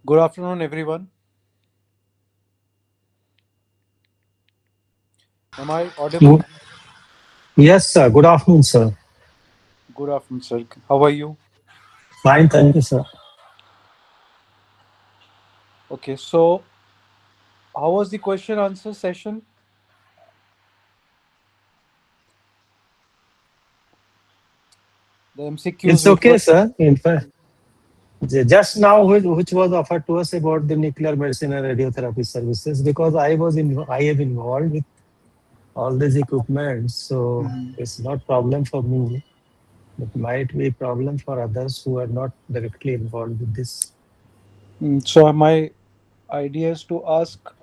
Good afternoon, everyone. Am I audible? Good- Yes, sir. Good afternoon, sir. Good afternoon, sir. How are you? Fine, thank you, sir. Okay, so how was the question answer session? The MCQs It's which okay, were. sir. In fact, just now, which was offered to us about the nuclear medicine and radiotherapy services, because I am involved with all these equipment, so Mhm. it's not problem for me. It might be problem for others who are not directly involved with this. So my idea is to ask,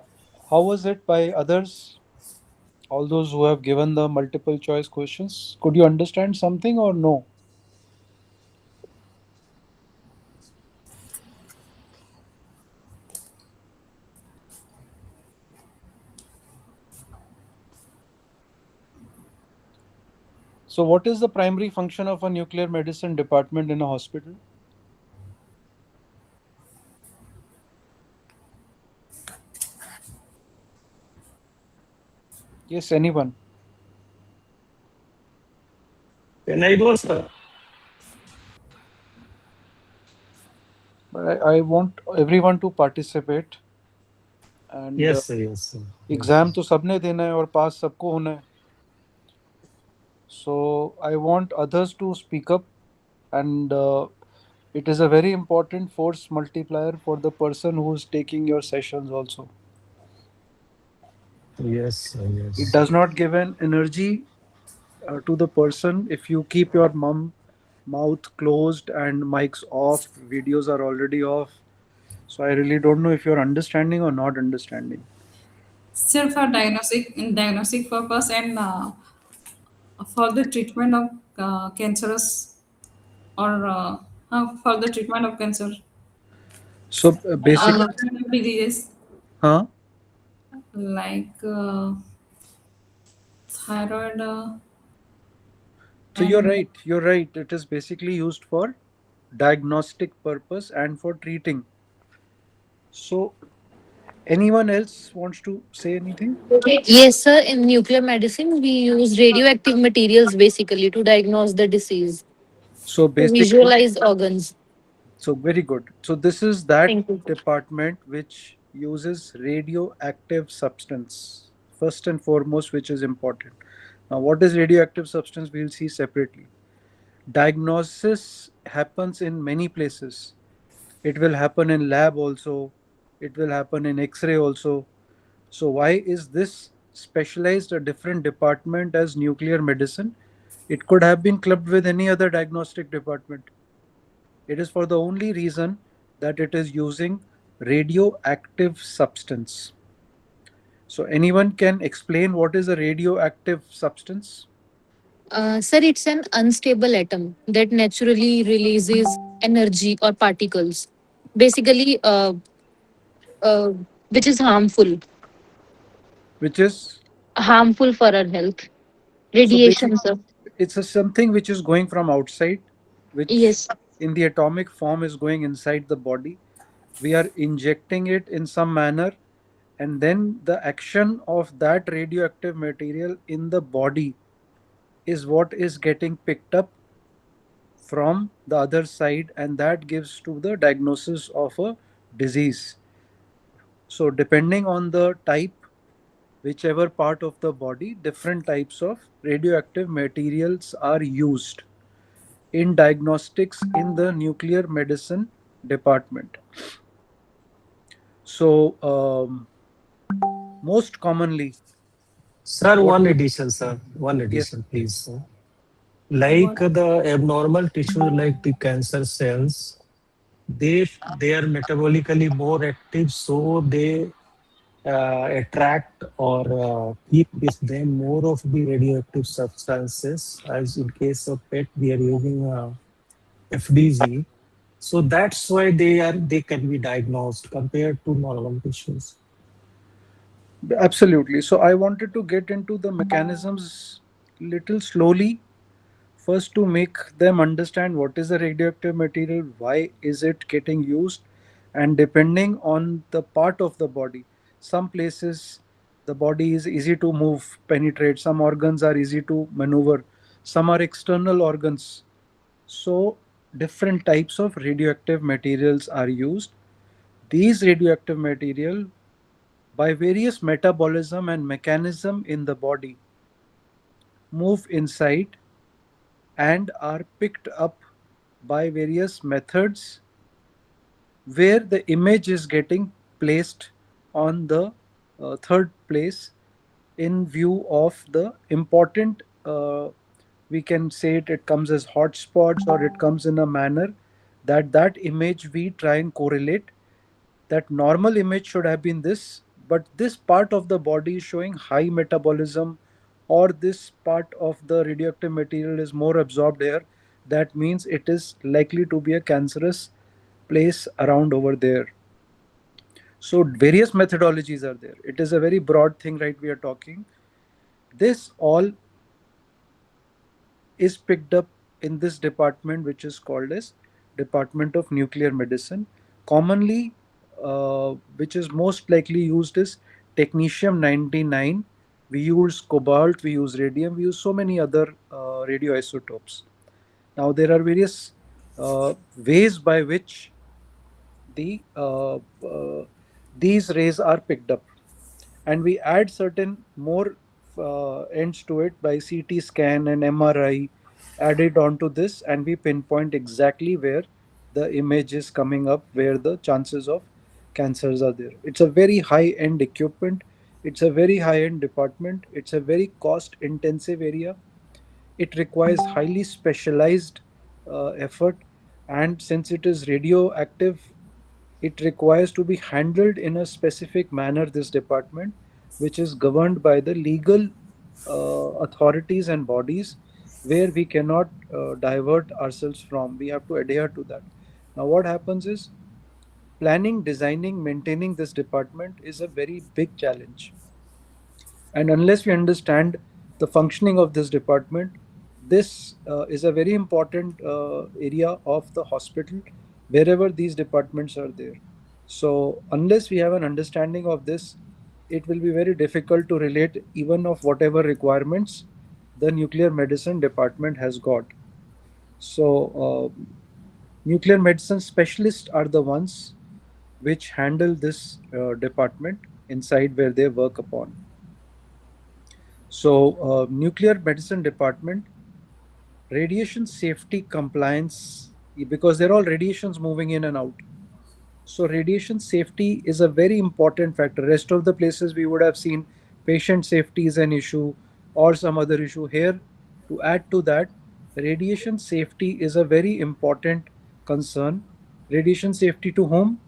how was it by others? All those who have given the multiple choice questions. Could you understand something or no? So what is the primary function of a nuclear medicine department in a hospital? Yes, anyone. Can I go, sir? But I want everyone to participate and Yes, sir. Yes, sir. Yes, sir. Exam तो सबने देना है और पास सबको होना है. So I want others to speak up, and it is a very important force multiplier for the person who is taking your sessions also. Yes, sir. It Yes. does not give an energy to the person if you keep your mouth closed and mics off, videos are already off. So I really don't know if you're understanding or not understanding. Still for diagnostic purpose and for the treatment of cancerous or for the treatment of cancer So and basic, other kind of diseases huh? like thyroid So you're and right. You're right. It is basically used for diagnostic purpose and for treating. So anyone else wants to say anything? Yes, sir. In nuclear medicine, we use radioactive materials basically to diagnose the disease, So to basically, visualize organs. so very good. So this is that Thank you. department which uses radioactive substance first and foremost, which is important. Now, what is radioactive substance? We'll see separately. Diagnosis happens in many places. It will happen in lab also. It will happen in X-ray also. So why is this specialized a different department as nuclear medicine? It could have been clubbed with any other diagnostic department. It is for the only reason that it is using radioactive substance. So anyone can explain what is a radioactive substance? Sir, it's an unstable atom that naturally releases energy or particles, basically, uh, which is Which is, harmful for our health. so basic, Radiation, sir. it's a something which is going from outside, which Yes. in the atomic form is going inside the body. We are injecting it in some manner, and then the action of that radioactive material in the body is what is getting picked up from the other side, and that gives to the diagnosis of a disease. So depending on the type, whichever part of the body, different types of radioactive materials are used in diagnostics in the nuclear medicine department. So most commonly, Sir, what one would, addition, sir. One yes, addition, please, sir. what Like the abnormal tissue, like the cancer cells, they are metabolically more active, so they attract or keep with them more of the radioactive substances. As in case of PET, we are using FDG, so that's why they can be diagnosed compared to normal tissues. absolutely. So I wanted to get into the mechanisms little slowly. First, to make them understand what is a radioactive material, why is it getting used, and depending on the part of the body, some places the body is easy to move, penetrate, some organs are easy to maneuver, some are external organs. So different types of radioactive materials are used. These radioactive material, by various metabolism and mechanism in the body, move inside and are picked up by various methods where the image is getting placed on the third place in view of the important, we can say it comes as hotspots, or it comes in a manner that that image we try and correlate. That normal image should have been this, but this part of the body is showing high metabolism, or this part of the radioactive material is more absorbed here. That means it is likely to be a cancerous place around over there. So various methodologies are there. It is a very broad thing, right? We are talking. This all is picked up in this department, which is called as Department of Nuclear Medicine. Commonly, which is most likely used is technetium 99. We use cobalt, we use radium, we use so many other radioisotopes. Now there are various ways by which these rays are picked up, and we add certain more ends to it by CT scan and MRI added onto this, and we pinpoint exactly where the image is coming up, where the chances of cancers are there. It's a very high end equipment, it's a very high end department, it's a very cost intensive area. It requires highly specialized effort, and since it is radioactive, it requires to be handled in a specific manner, this department, which is governed by the legal authorities and bodies, where we cannot divert ourselves from. We have to adhere to that. Now, what happens is planning, designing, maintaining this department is a very big challenge. And unless we understand the functioning of this department, this is a very important area of the hospital wherever these departments are there. So unless we have an understanding of this, it will be very difficult to relate even of whatever requirements the nuclear medicine department has got. So nuclear medicine specialists are the ones which handle this department inside where they work upon. So, nuclear medicine department, radiation safety compliance, because there are all radiations moving in and out. So, radiation safety is a very important factor. Rest of the places we would have seen patient safety is an issue or some other issue. Here, to add to that, radiation safety is a very important concern. Radiation safety to whom?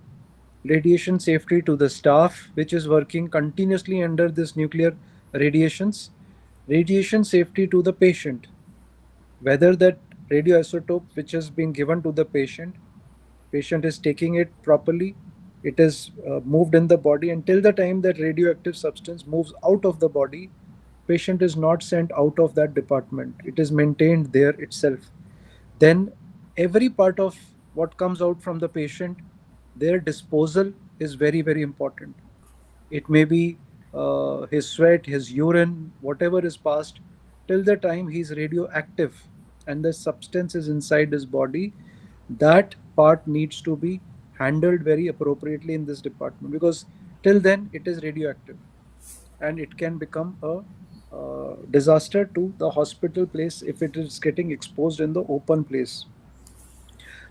Radiation safety to the staff which is working continuously under this nuclear radiations, radiation safety to the patient, whether that radioisotope which has been given to the patient is taking it properly, it is moved in the body. Until the time that radioactive substance moves out of the body, patient is not sent out of that department, it is maintained there itself. Then every part of what comes out from the patient, their disposal is very, very important. It may be his sweat, his urine, whatever is passed, till the time he is radioactive and the substance is inside his body, that part needs to be handled very appropriately in this department, because till then it is radioactive and it can become a disaster to the hospital place if it is getting exposed in the open place.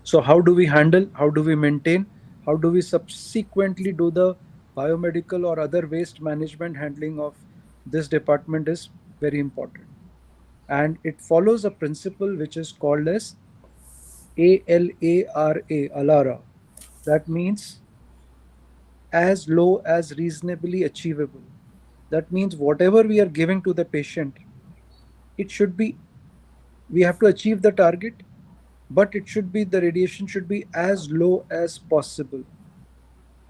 So how do we handle, how do we maintain, how do we subsequently do the biomedical or other waste management handling of this department is very important. And it follows a principle which is called as ALARA. That means as low as reasonably achievable. That means whatever we are giving to the patient, it should be, we have to achieve the target, but it should be, the radiation should be as low as possible,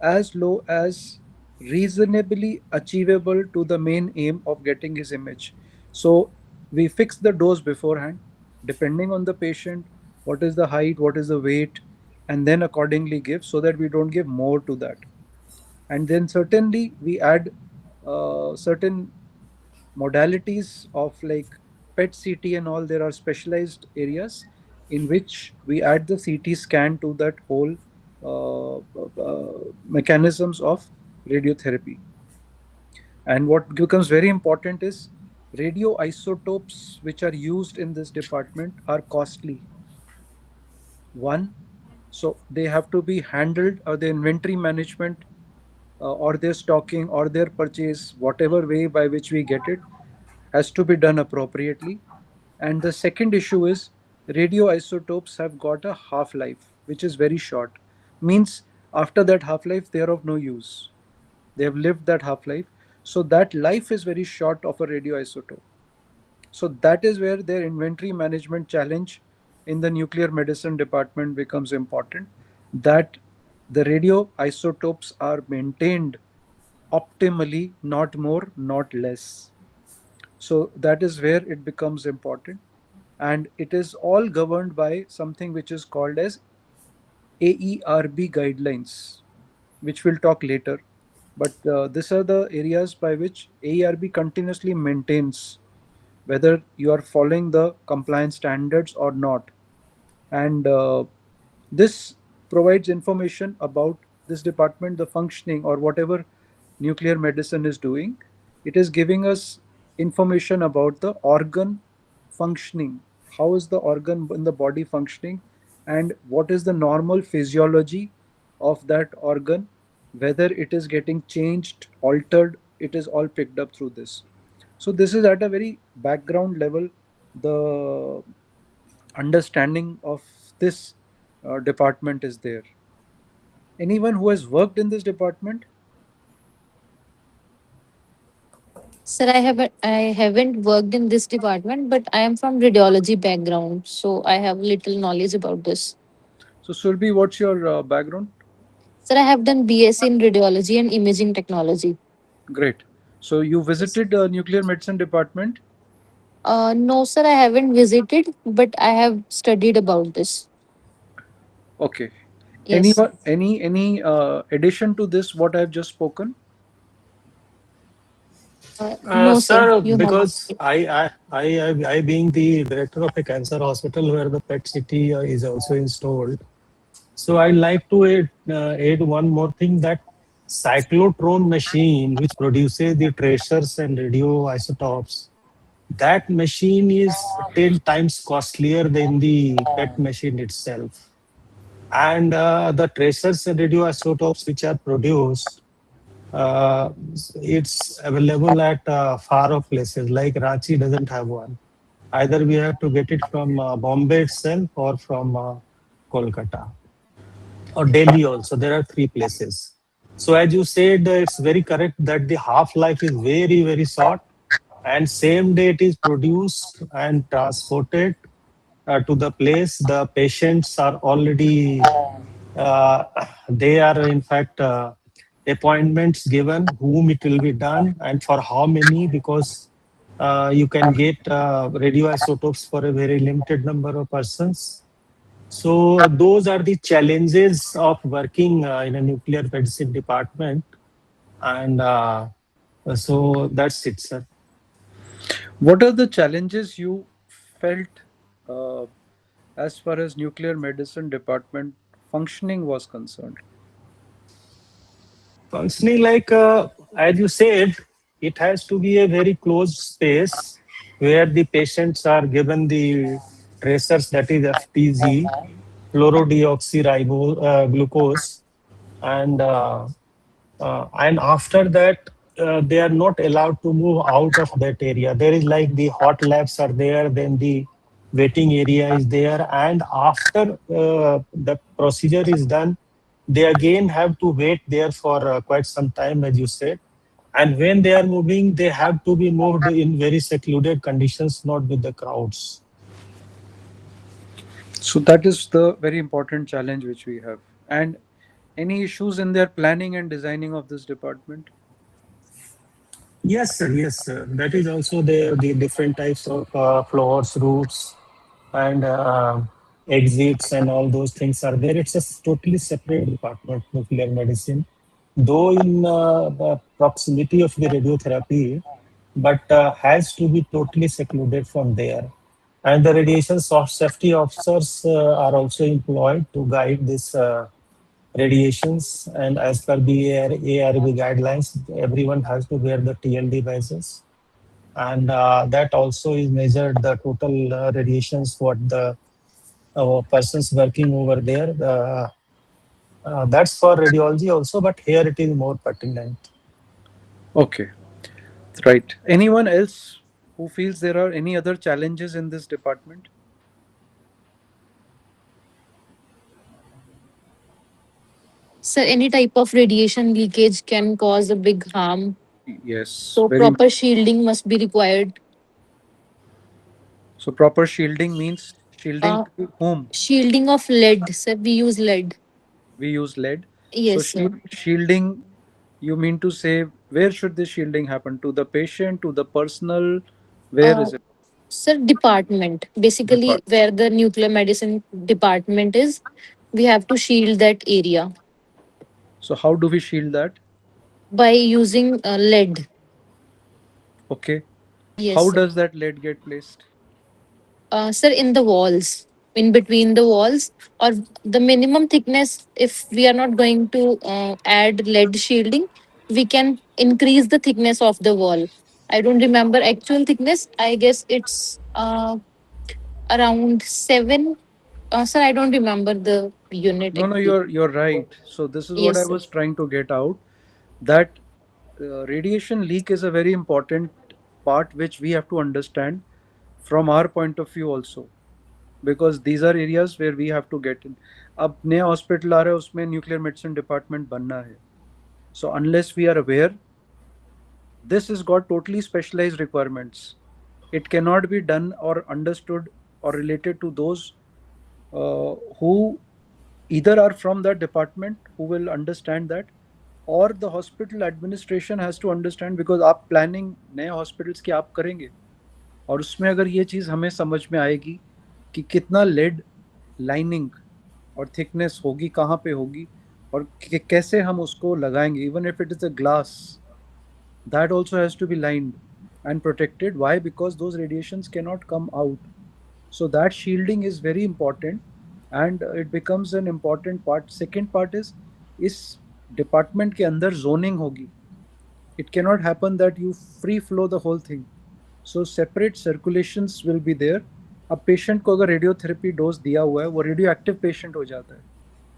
as low as reasonably achievable to the main aim of getting his image. So we fix the dose beforehand, depending on the patient, what is the height, what is the weight, and then accordingly give, so that we don't give more to that. And then certainly we add certain modalities of like PET CT and all. There are specialized areas in which we add the CT scan to that whole mechanisms of radiotherapy. And what becomes very important is radioisotopes which are used in this department are costly. One, so they have to be handled, or the inventory management, or their stocking or their purchase, whatever way by which we get it, has to be done appropriately. And the second issue is radioisotopes have got a half life which is very short. Means after that half life they are of no use. They have lived that half life. So that life is very short of a radioisotope. So that is where their inventory management challenge in the nuclear medicine department becomes important. That the radioisotopes are maintained optimally, not more, not less. So that is where it becomes important. And it is all governed by something which is called as AERB guidelines, which we'll talk later. But these are the areas by which AERB continuously maintains whether you are following the compliance standards or not. And this provides information about this department, the functioning, or whatever nuclear medicine is doing. It is giving us information about the organ functioning. How is the organ in the body functioning, and what is the normal physiology of that organ, whether it is getting changed, altered, it is all picked up through this. So this is at a very background level, the understanding of this department is there. Anyone who has worked in this department? Sir, I haven't worked in this department, but I am from radiology background, so I have little knowledge about this. So Surbi, what's your background? Sir, I have done BSc in radiology and imaging technology. Great. So you Yes. visited nuclear medicine department? No, sir, I haven't visited, but I have studied about this. Okay. Yes. Anyone, any addition to this what I've just spoken? No, sir, Sir, you have. because I being the director of a cancer hospital where the PET CT is also installed, so I'd like to add one more thing, that cyclotron machine, which produces the tracers and radioisotopes, that machine is 10 times costlier than the PET machine itself. And the tracers and radioisotopes which are produced, uh, it's available at far off places like Ranchi doesn't have one. Either we have to get it from Bombay itself or from Kolkata or Delhi also. There are three places. So as you said, it's very correct that the half life is very very short, and same day it is produced and transported to the place. The patients are already uh, they are in fact appointments given whom it will be done and for how many, because you can get radioisotopes for a very limited number of persons. So those are the challenges of working in a nuclear medicine department, and so that's it, sir. What are the challenges you felt uh, as far as nuclear medicine department functioning was concerned? Functioning like, as you said, it has to be a very closed space where the patients are given the tracers, that is FPG, glucose, and after that, they are not allowed to move out of that area. There is like the hot labs are there, then the waiting area is there, and after the procedure is done, they again have to wait there for quite some time, as you said. And when they are moving, they have to be moved in very secluded conditions, not with the crowds. So that is the very important challenge which we have. And any issues in their planning and designing of this department? Yes, sir. Yes, sir. That is also there, the different types of floors, roofs, and exits and all those things are there. It's a totally separate department, nuclear medicine, though in the proximity of the radiotherapy, but has to be totally secluded from there. And the radiation safety officers are also employed to guide this radiations. And as per the ARB guidelines, everyone has to wear the TLD devices. And that also is measured the total radiations what the persons working over there. That's for radiology also, but here it is more pertinent. Okay, right. Anyone else who feels there are any other challenges in this department? So any type of radiation leakage can cause a big harm. Yes, So very. proper shielding must be required. So proper shielding means shielding Uh, to whom? Shielding of lead. So we use lead. We use lead. So Yes, sir. shielding, you mean to say where should this shielding happen? To the patient, to the personal? Where Uh, is it? Sir, department. Basically, Depart. where the nuclear medicine department is, we have to shield that area So how do we shield that? by using lead. Okay. Yes, How sir. does that lead get placed? Sir, in the walls, in between the walls, or the minimum thickness, if we are not going to add lead shielding, we can increase the thickness of the wall. I don't remember actual thickness. I guess it's around 7. Sir, I don't remember the unit No, no, actually. you're right. So this is what Yes, I sir. was trying to get out, that radiation leak is a very important part which we have to understand from our point of view also, because these are areas where we have to get in. अब नया hospital आ रहा है, उसमें nuclear medicine department बनना है. So unless we are aware, this has got totally specialized requirements. It cannot be done or understood or related to those who either are from that department who will understand that, or the hospital administration has to understand, because आप planning नए hospitals की आप करेंगे, और उसमें अगर ये चीज़ हमें समझ में आएगी कि कितना लेड लाइनिंग और थिकनेस होगी, कहाँ पे होगी, और कैसे हम उसको लगाएंगे, even if it is a glass, that also has to be lined and protected. Why? Because those radiations cannot come out. So that shielding is very important, and it becomes an important part. Second part is department के अंदर zoning होगी. It cannot happen that you free flow the whole thing. So separate circulations will be there. अब patient को अगर radiotherapy dose दिया हुआ है, वो radioactive patient हो जाता है.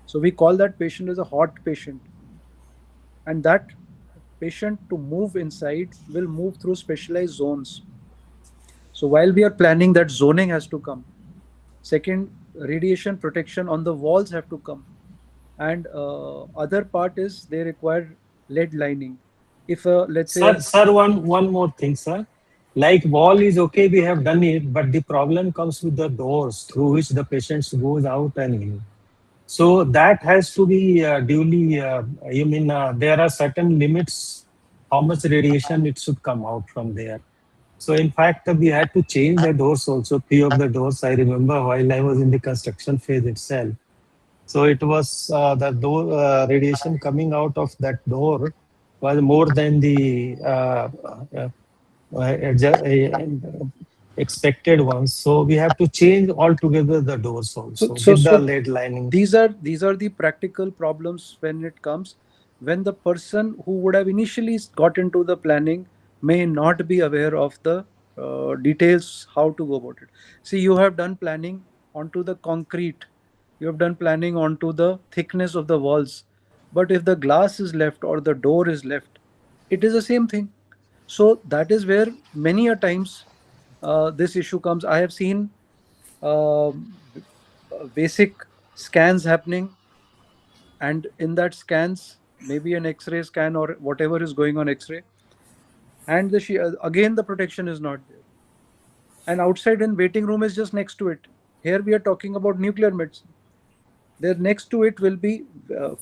So we call that patient as a hot patient, and that patient to move inside will move through specialized zones. So while we are planning, that zoning has to come. Second, radiation protection on the walls have to come. And other part is they require lead lining. If let's say Sir, one more thing, sir. Like wall is okay, we have done it, but the problem comes with the doors through which the patients goes out and in. So that has to be duly. There are certain limits how much radiation it should come out from there. So in fact, we had to change the doors also. Few of the doors I remember while I was in the construction phase itself. So it was the door radiation coming out of that door was more than the expected ones. So we have to change altogether the doors also with the lead lining. these are the practical problems when it comes, when the person who would have initially got into the planning may not be aware of the details how to go about it. See, you have done planning onto the concrete, you have done planning onto the thickness of the walls, but if the glass is left or the door is left, it is the same thing. So that is where many a times this issue comes. I have seen basic scans happening, and in that scans, maybe an x-ray scan or whatever is going on x-ray, and again the protection is not there, and outside in waiting room is just next to it. Here we are talking about nuclear medicine. There next to it will be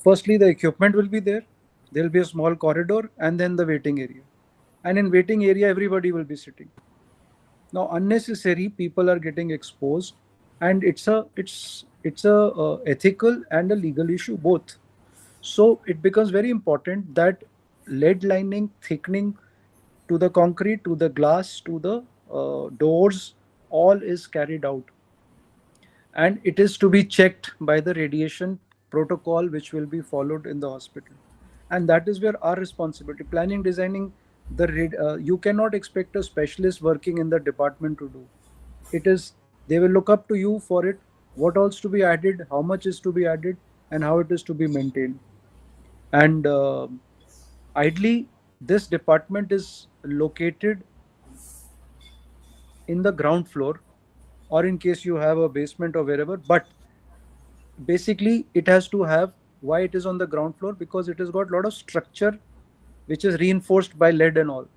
firstly the equipment will be there, there will be a small corridor, and then the waiting area, and in waiting area everybody will be sitting. Now unnecessary people are getting exposed and it's a ethical and a legal issue both. So it becomes very important that lead lining, thickening to the concrete, to the glass, to the doors, all is carried out, and it is to be checked by the radiation protocol which will be followed in the hospital. And that is where our responsibility, planning, designing you cannot expect a specialist working in the department to do it. Is they will look up to you for it, what else to be added, how much is to be added, and how it is to be maintained. And ideally this department is located in the ground floor, or in case you have a basement or wherever. But basically it has to have, why it is on the ground floor, because it has got a lot of structure which is reinforced by lead and all.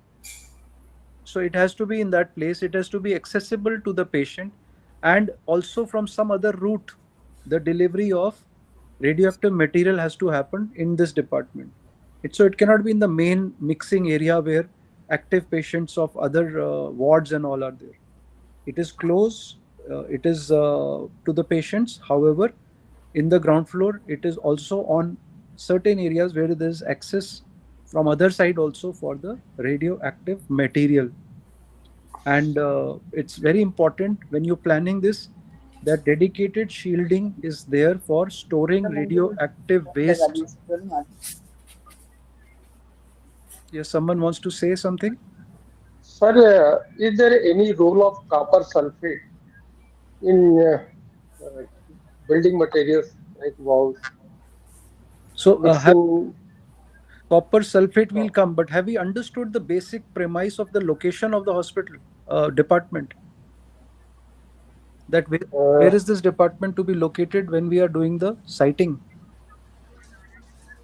So it has to be in that place, it has to be accessible to the patient, and also from some other route the delivery of radioactive material has to happen in this department. So it cannot be in the main mixing area where active patients of other wards and all are there. It is close, it is to the patients. However, in the ground floor, it is also on certain areas where there is access from other side also for the radioactive material. And it's very important when you're planning this, that dedicated shielding is there for storing radioactive waste. Yes, someone wants to say something. Sir, is there any role of copper sulfate in uh, building materials like walls, So mixing? copper sulfate will Uh, come, but have we understood the basic premise of the location of the hospital department? That where uh, is this department to be located when we are doing the siting?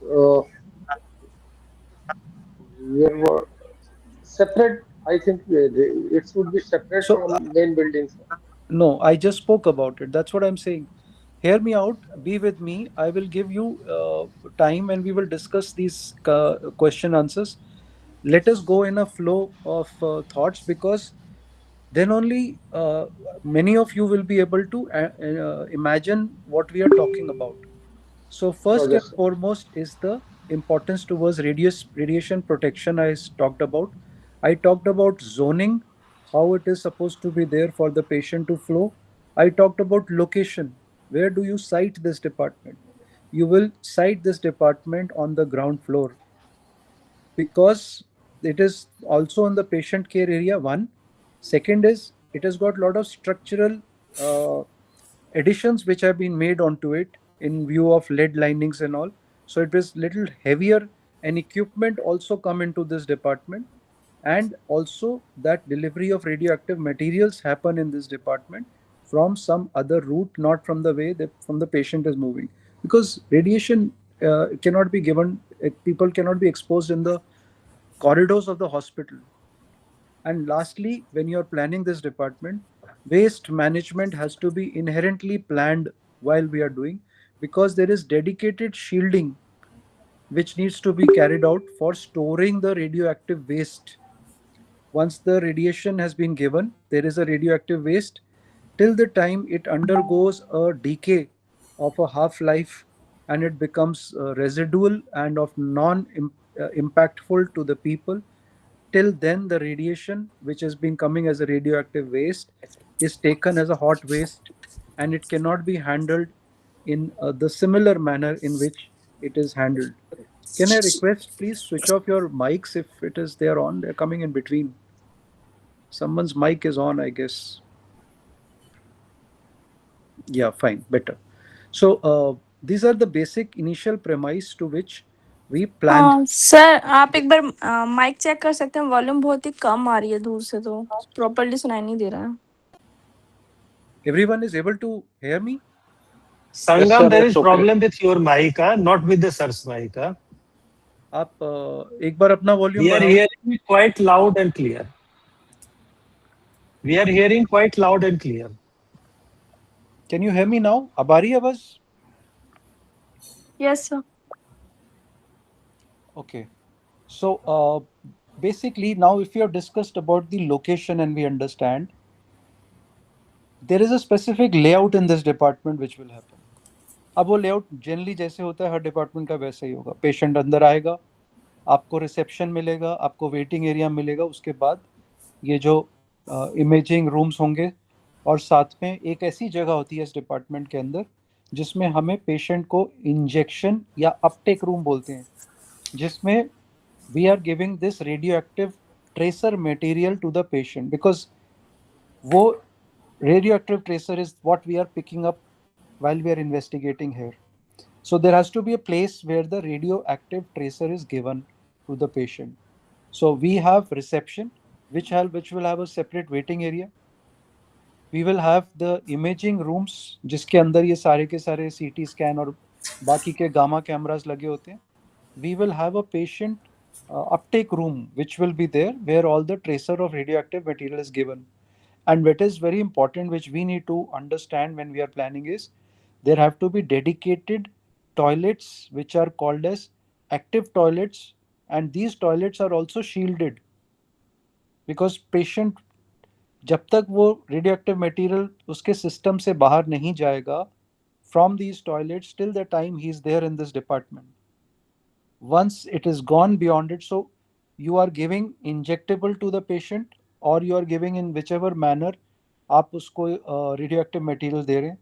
uh, where were separate? I think it should be separate So from main buildings. no, I just spoke about it. That's what I'm saying. Hear me out. Be with me. I will give you time and we will discuss these question answers. Let us go in a flow of thoughts, because then only many of you will be able to imagine what we are talking about. So first Okay, and sir. foremost is the importance towards radiation protection. Talked about. I talked about zoning, how it is supposed to be there for the patient to flow. I talked about location. Where do you site this department? You will site this department on the ground floor, because it is also in the patient care area. One, second is it has got a lot of structural uh, additions which have been made onto it in view of lead linings and all. So it is little heavier, and equipment also come into this department. And also that delivery of radioactive materials happen in this department from some other route, not from the way that from the patient is moving, because radiation cannot be given, people cannot be exposed in the corridors of the hospital. And lastly, when you are planning this department, waste management has to be inherently planned while we are doing, because there is dedicated shielding which needs to be carried out for storing the radioactive waste. Once the radiation has been given, there is a radioactive waste till the time it undergoes a decay of a half life, and it becomes residual and of non impactful to the people. Till then, the radiation which has been coming as a radioactive waste is taken as a hot waste, and it cannot be handled in the similar manner in which it is handled. Can I request, please switch off your mics if it is there on? They're coming in between. Someone's mic is on, I guess. Yeah, fine, better. So these are the basic initial premise to which we planned. Sir आप एक बार mic check कर सकते हैं volume बहुत ही कम आ रही है दूर से तो प्रॉपर्ली सुनाई नहीं दे रहा है Everyone is able to hear me? Yes, Sangam, sir. there It's is okay. problem with your mic, not with the sir's mic. आप एक बार अपना वॉल्यूम We are बढ़ाओ. hearing quite loud and clear. We are hearing quite loud and clear. Can you hear me now? अब आ रही है आवाज? Yes sir Okay. So basically now if we have discussed about the location and we understand, there is a specific layout in this department which will happen. अब वो layout generally जैसे होता है हर department का वैसे ही होगा. Patient अंदर आएगा, आपको रिसेप्शन मिलेगा, आपको वेटिंग एरिया मिलेगा, उसके बाद ये जो इमेजिंग रूम्स होंगे, और साथ में एक ऐसी जगह होती है इस डिपार्टमेंट के अंदर जिसमें हमें पेशेंट को इंजेक्शन या अपटेक रूम बोलते हैं, जिसमें we are giving this radio active tracer material to the patient, because वो radioactive tracer is what we are picking up while we are investigating here. So there has to be a place where the radioactive tracer is given to the patient. So we have reception, which will have a separate waiting area. We will have the imaging rooms, जिसके अंदर ये सारे के सारे CT scan और बाकी के gamma cameras लगे होते हैं. We will have a patient uptake room, which will be there, where all the tracer of radioactive material is given. And what is very important, which we need to understand when we are planning, is there have to be dedicated toilets which are called as active toilets, and these toilets are also shielded, because patient जब तक वो radioactive material उसके system से बाहर नहीं जाएगा from these toilets till the time he is there in this department. Once it is gone beyond it, so you are giving injectable to the patient, or you are giving in whichever manner आप उसको radioactive material दे रहे हैं.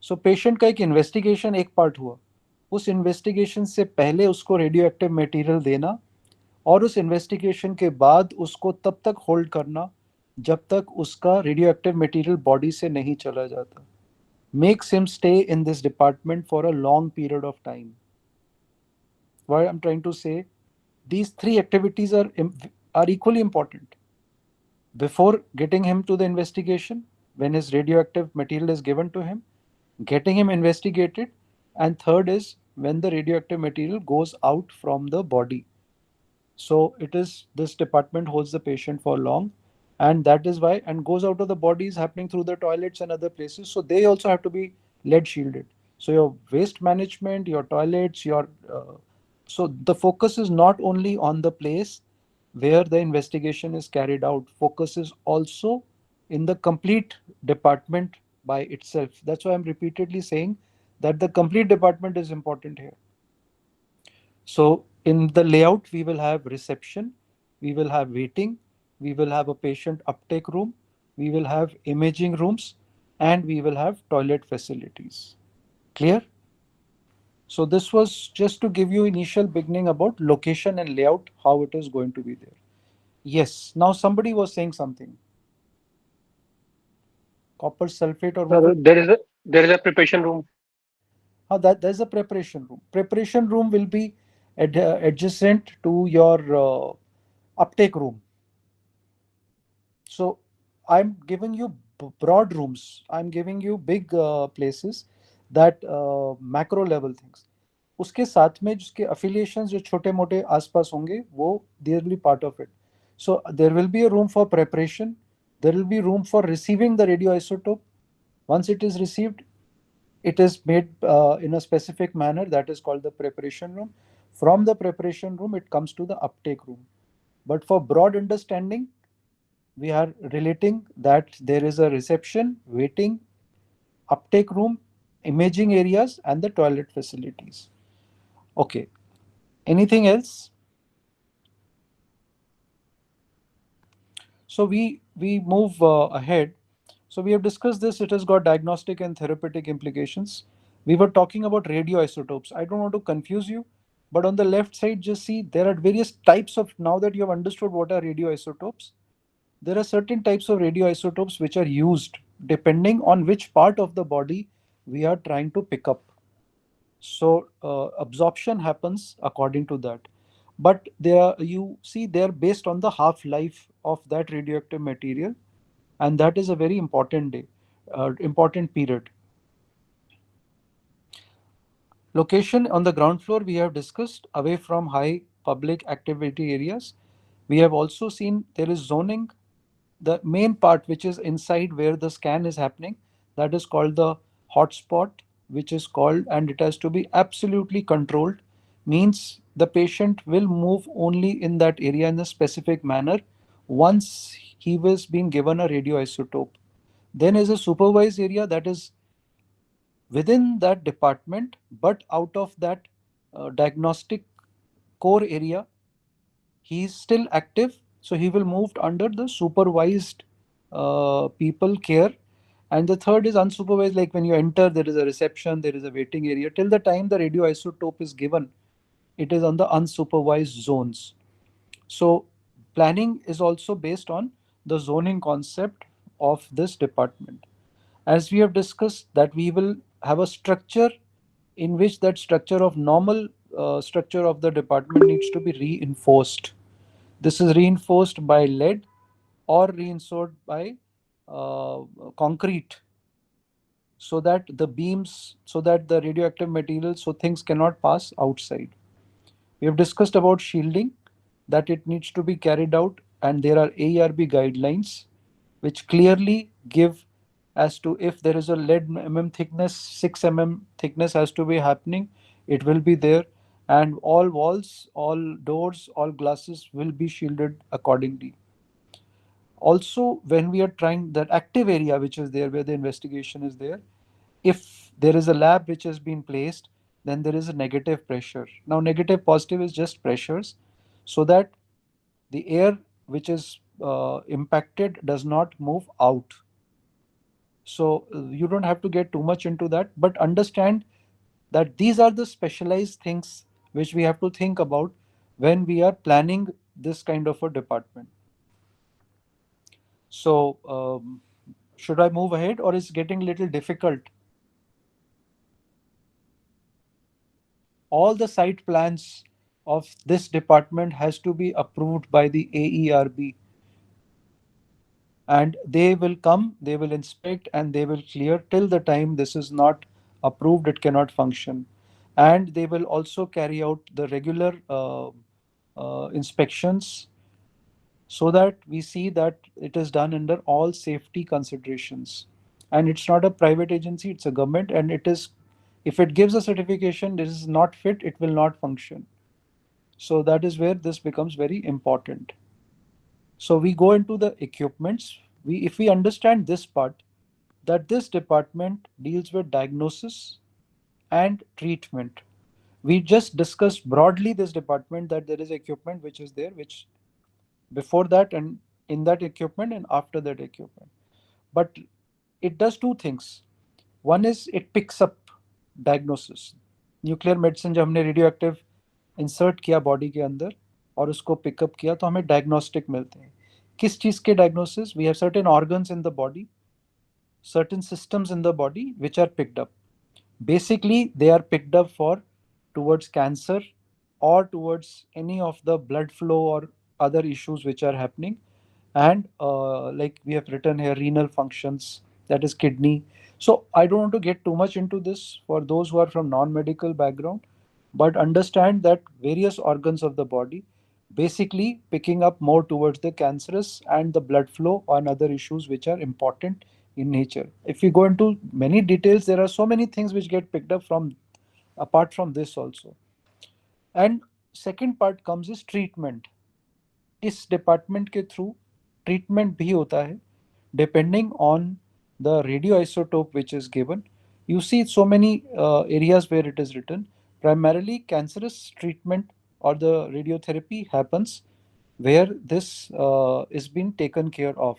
So patient का एक investigation एक part हुआ, उस investigation से पहले उसको रेडियोएक्टिव मटेरियल देना, और उस इन्वेस्टिगेशन के बाद उसको तब तक होल्ड करना जब तक उसका रेडियोएक्टिव मटेरियल बॉडी से नहीं चला जाता. Makes him stay in this department for a long period of time. What I'm trying to say, these three activities are equally important. Before getting him to the investigation, when his radioactive material is given to him, getting him investigated, and third is when the radioactive material goes out from the body. So it is, this department holds the patient for long, and that is why, and goes out of the body is happening through the toilets and other places, so they also have to be lead shielded. So your waste management, your toilets, your so the focus is not only on the place where the investigation is carried out, focus is also in the complete department by itself. That's why I'm repeatedly saying that the complete department is important here. So in the layout, we will have reception, we will have waiting, we will have a patient uptake room, we will have imaging rooms, and we will have toilet facilities. Clear? So this was just to give you initial beginning about location and layout, how it is going to be there. Yes, now somebody was saying something. Copper sulfate or Sir, what? there is a preparation room. There's a preparation room. Preparation room will be adjacent to your uptake room. So I'm giving you broad rooms. I'm giving you big places, that macro level things. उसके साथ में जिसके affiliations जो छोटे मोटे आसपास होंगे वो there will be part of it. So there will be a room for preparation. There will be room for receiving the radioisotope. Once it is received, it is made in a specific manner, that is called the preparation room. From the preparation room, it comes to the uptake room. But for broad understanding, we are relating that there is a reception, waiting, uptake room, imaging areas, and the toilet facilities. Okay. Anything else? So we move ahead. So we have discussed this. It has got diagnostic and therapeutic implications. We were talking about radioisotopes. I don't want to confuse you, but on the left side, just see there are various types of, now that you have understood what are radioisotopes, there are certain types of radioisotopes which are used depending on which part of the body we are trying to pick up. So absorption happens according to that. But you see, they're based on the half-life of that radioactive material, and that is a very important important period. Location on the ground floor we have discussed, away from high public activity areas. We have also seen there is zoning. The main part which is inside where the scan is happening, that is called the hotspot, which is called, and it has to be absolutely controlled, means the patient will move only in that area in a specific manner once he was being given a radioisotope. Then is a supervised area that is within that department, but out of that diagnostic core area, he is still active. So he will move under the supervised people care. And the third is unsupervised, like when you enter, there is a reception, there is a waiting area. Till the time the radioisotope is given, it is on the unsupervised zones. So planning is also based on the zoning concept of this department. As we have discussed, that we will have a structure in which that structure of normal structure of the department needs to be reinforced. This is reinforced by lead or reinforced by uh, concrete, so that the beams, so that the radioactive material, so things cannot pass outside. We have discussed about shielding, that it needs to be carried out, and there are ARB guidelines which clearly give as to if there is a lead thickness, 6 thickness has to be happening, it will be there, and all walls, all doors, all glasses will be shielded accordingly. Also, when we are trying that active area which is there where the investigation is there, if there is a lab which has been placed, then there is a negative pressure. Now negative positive is just pressures, so that the air which is impacted does not move out. So you don't have to get too much into that, but understand that these are the specialized things which we have to think about when we are planning this kind of a department. So should I move ahead, or is getting a little difficult? All the site plans of this department has to be approved by the AERB, and they will come, they will inspect, and they will clear. Till the time this is not approved, it cannot function. And they will also carry out the regular inspections, so that we see that it is done under all safety considerations. And it's not a private agency, it's a government, and it is, if it gives a certification, this is not fit, it will not function. So that is where this becomes very important. So we go into the equipments. If we understand this part, that this department deals with diagnosis and treatment. We just discussed broadly this department, that there is equipment which is there, which before that and in that equipment and after that equipment. But it does two things. One is it picks up diagnosis. Nuclear medicine जब हमने radio active insert किया body के अंदर और उसको pickup किया, तो हमें डायग्नोस्टिक मिलते हैं. किस चीज़ के diagnosis? We have certain organs in the body, certain systems in the body which are picked up. Basically, they are picked up for towards cancer or towards any of the blood flow or other issues which are happening. And like we have written here, renal functions, that is kidney. So I don't want to get too much into this for those who are from non-medical background, but understand that various organs of the body basically picking up more towards the cancerous and the blood flow and other issues which are important in nature. If we go into many details, there are so many things which get picked up from apart from this also. And second part comes is treatment. इस department के through treatment भी होता है depending on the radioisotope which is given. You see so many areas where it is written primarily cancerous treatment or the radiotherapy happens where this is being taken care of.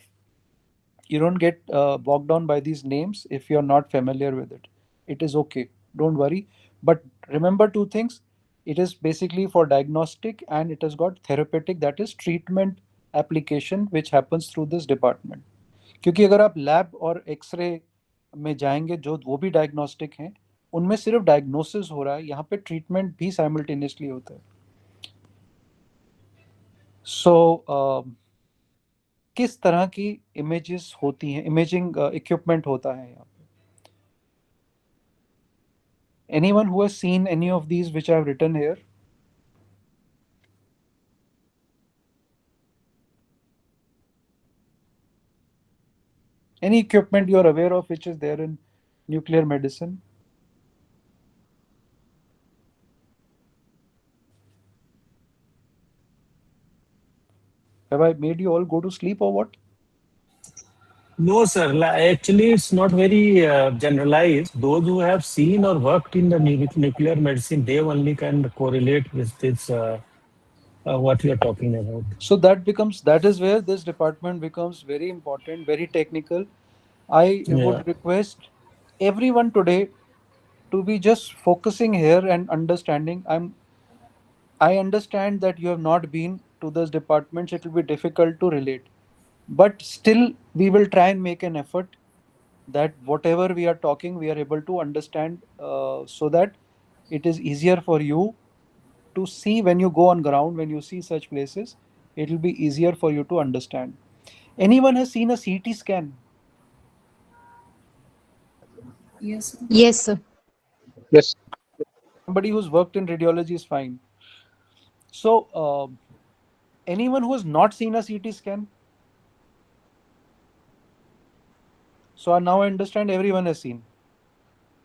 You don't get bogged down by these names if you're not familiar with it. It is okay, don't worry. But remember two things: it is basically for diagnostic and it has got therapeutic, that is treatment application, which happens through this department. क्योंकि अगर आप lab और x ray में जाएंगे जो वो भी diagnostic हैं, उनमें सिर्फ डायग्नोसिस हो रहा है, यहाँ पे ट्रीटमेंट भी साइमल्टेनियसली होता है. सो किस तरह की इमेजेस होती हैं, इमेजिंग इक्विपमेंट होता है यहाँ पे? Anyone who has seen any of these which I have written here? Any equipment you are aware of which is there in nuclear medicine? Have I made you all go to sleep or what? No, sir. Actually, it's not very generalized. Those who have seen or worked in the nuclear medicine, they only can correlate with this, what we are talking about. So that is where this department becomes very important, very technical. I Yeah. would request everyone today to be just focusing here and understanding. I understand that you have not been to those departments, it will be difficult to relate. But still, we will try and make an effort that whatever we are talking, we are able to understand, so that it is easier for you to see when you go on ground, when you see such places, it will be easier for you to understand. Anyone has seen a CT scan? Yes, sir. Yes, sir. Yes. Somebody who's worked in radiology is fine. So, anyone who has not seen a CT scan? So now I understand everyone has seen.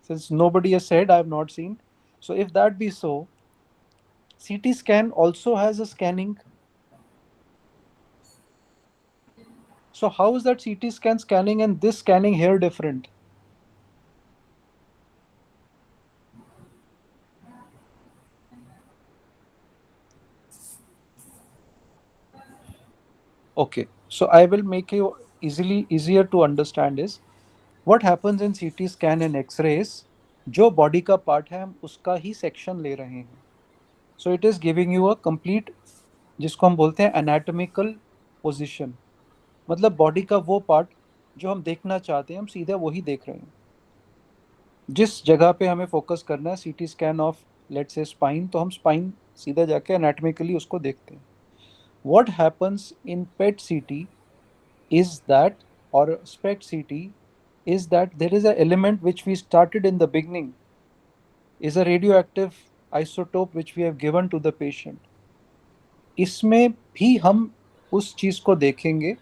Since nobody has said I have not seen. So if that be so, CT scan also has a scanning. So how is that CT scan scanning and this scanning here different? Okay, so I will make you easier to understand is what happens in CT scan and X-rays. जो body का part है हम उसका ही section ले रहे हैं. So it is giving you a complete, जिसको हम बोलते हैं एनाटॉमिकल पोजीशन. मतलब बॉडी का वो पार्ट जो हम देखना चाहते हैं हम सीधा वही देख रहे हैं. जिस जगह पे हमें फोकस करना है CT scan of let's say spine, तो हम स्पाइन सीधा जाके एनाटॉमिकली उसको देखते हैं. व्हाट हैपन्स इन पेट सीटी is that, or SPECT CT, is that there is an element which we started in the beginning, is a radioactive isotope which we have given to the patient. इसमें भी हम उस चीज को देखेंगे,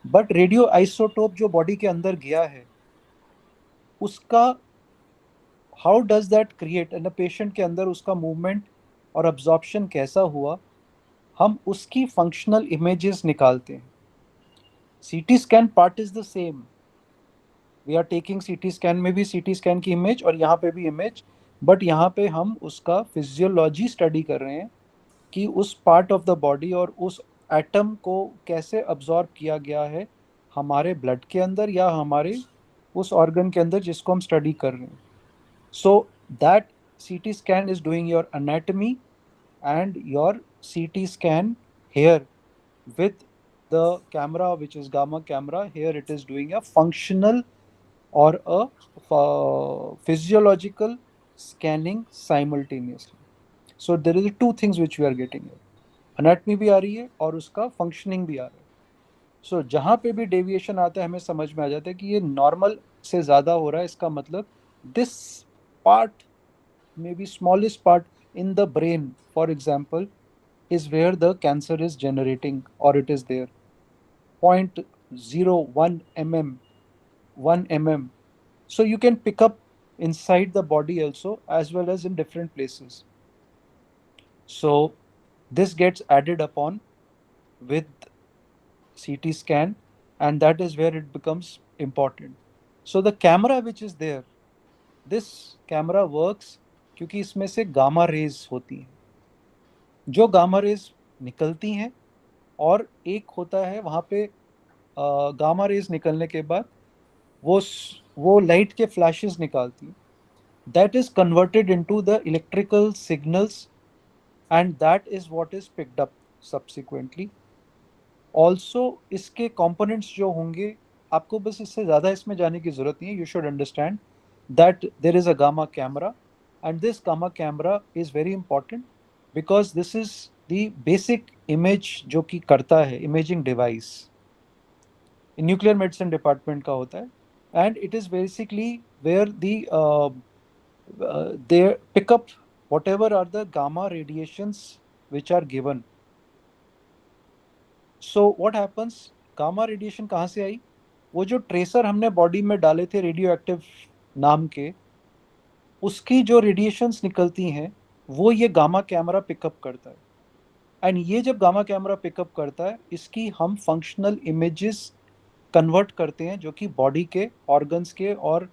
but radio isotope जो body के अंदर गया है उसका how does that create in patient के अंदर, उसका मूवमेंट और अब्जॉर्प्शन कैसा हुआ, हम उसकी फंक्शनल इमेजेस निकालते हैं. CT scan part is the same. We are taking CT scan में भी सीटी स्कैन की इमेज और यहाँ पे भी इमेज, बट यहाँ पे हम उसका फिजियोलॉजी स्टडी कर रहे हैं कि उस पार्ट ऑफ द बॉडी और उस एटम को कैसे अब्जॉर्ब किया गया है हमारे ब्लड के अंदर या हमारे उस ऑर्गन के अंदर जिसको हम स्टडी कर रहे हैं. So that CT scan is doing your anatomy, and your CT scan here with the camera which is gamma camera, here it is doing a functional or a physiological scanning simultaneously. So there is two things which we are getting here. Anatomy भी आ रही है और उसका functioning भी आ रहा है. So जहाँ पे भी deviation आता है हमें समझ में आ जाता है कि ये normal से ज़्यादा हो रहा है. इसका मतलब this part, maybe smallest part in the brain, for example, is where the cancer is generating or it is there. 0.01 mm, 1 mm. So you can pick up inside the body also as well as in different places. So this gets added upon with CT scan, and that is where it becomes important. So the camera which is there, this camera works क्योंकि इसमें से gamma rays होती हैं. जो gamma rays निकलती हैं और एक होता है वहाँ पे गामा रेज निकलने के बाद वो लाइट के फ्लैशेस निकालती हैं. That is converted into the electrical signals and that is what is picked up subsequently. Also इसके कंपोनेंट्स जो होंगे, आपको बस इससे ज़्यादा इसमें जाने की ज़रूरत नहीं है. You should understand that there is a gamma camera, and this gamma camera is very important because this is the basic image जो कि करता है imaging device. in nuclear medicine department का होता है, and it is basically where they pick up whatever are the gamma radiations which are given. So what happens, gamma radiation कहाँ से आई? वो जो ट्रेसर हमने बॉडी में डाले थे रेडियो एक्टिव नाम के, उसकी जो रेडिएशंस निकलती हैं वो ये गामा कैमरा पिकअप करता है. एंड ये जब गामा कैमरा पिकअप करता है इसकी हम फंक्शनल इमेजेस कन्वर्ट करते हैं, जो कि बॉडी के ऑर्गन्स के और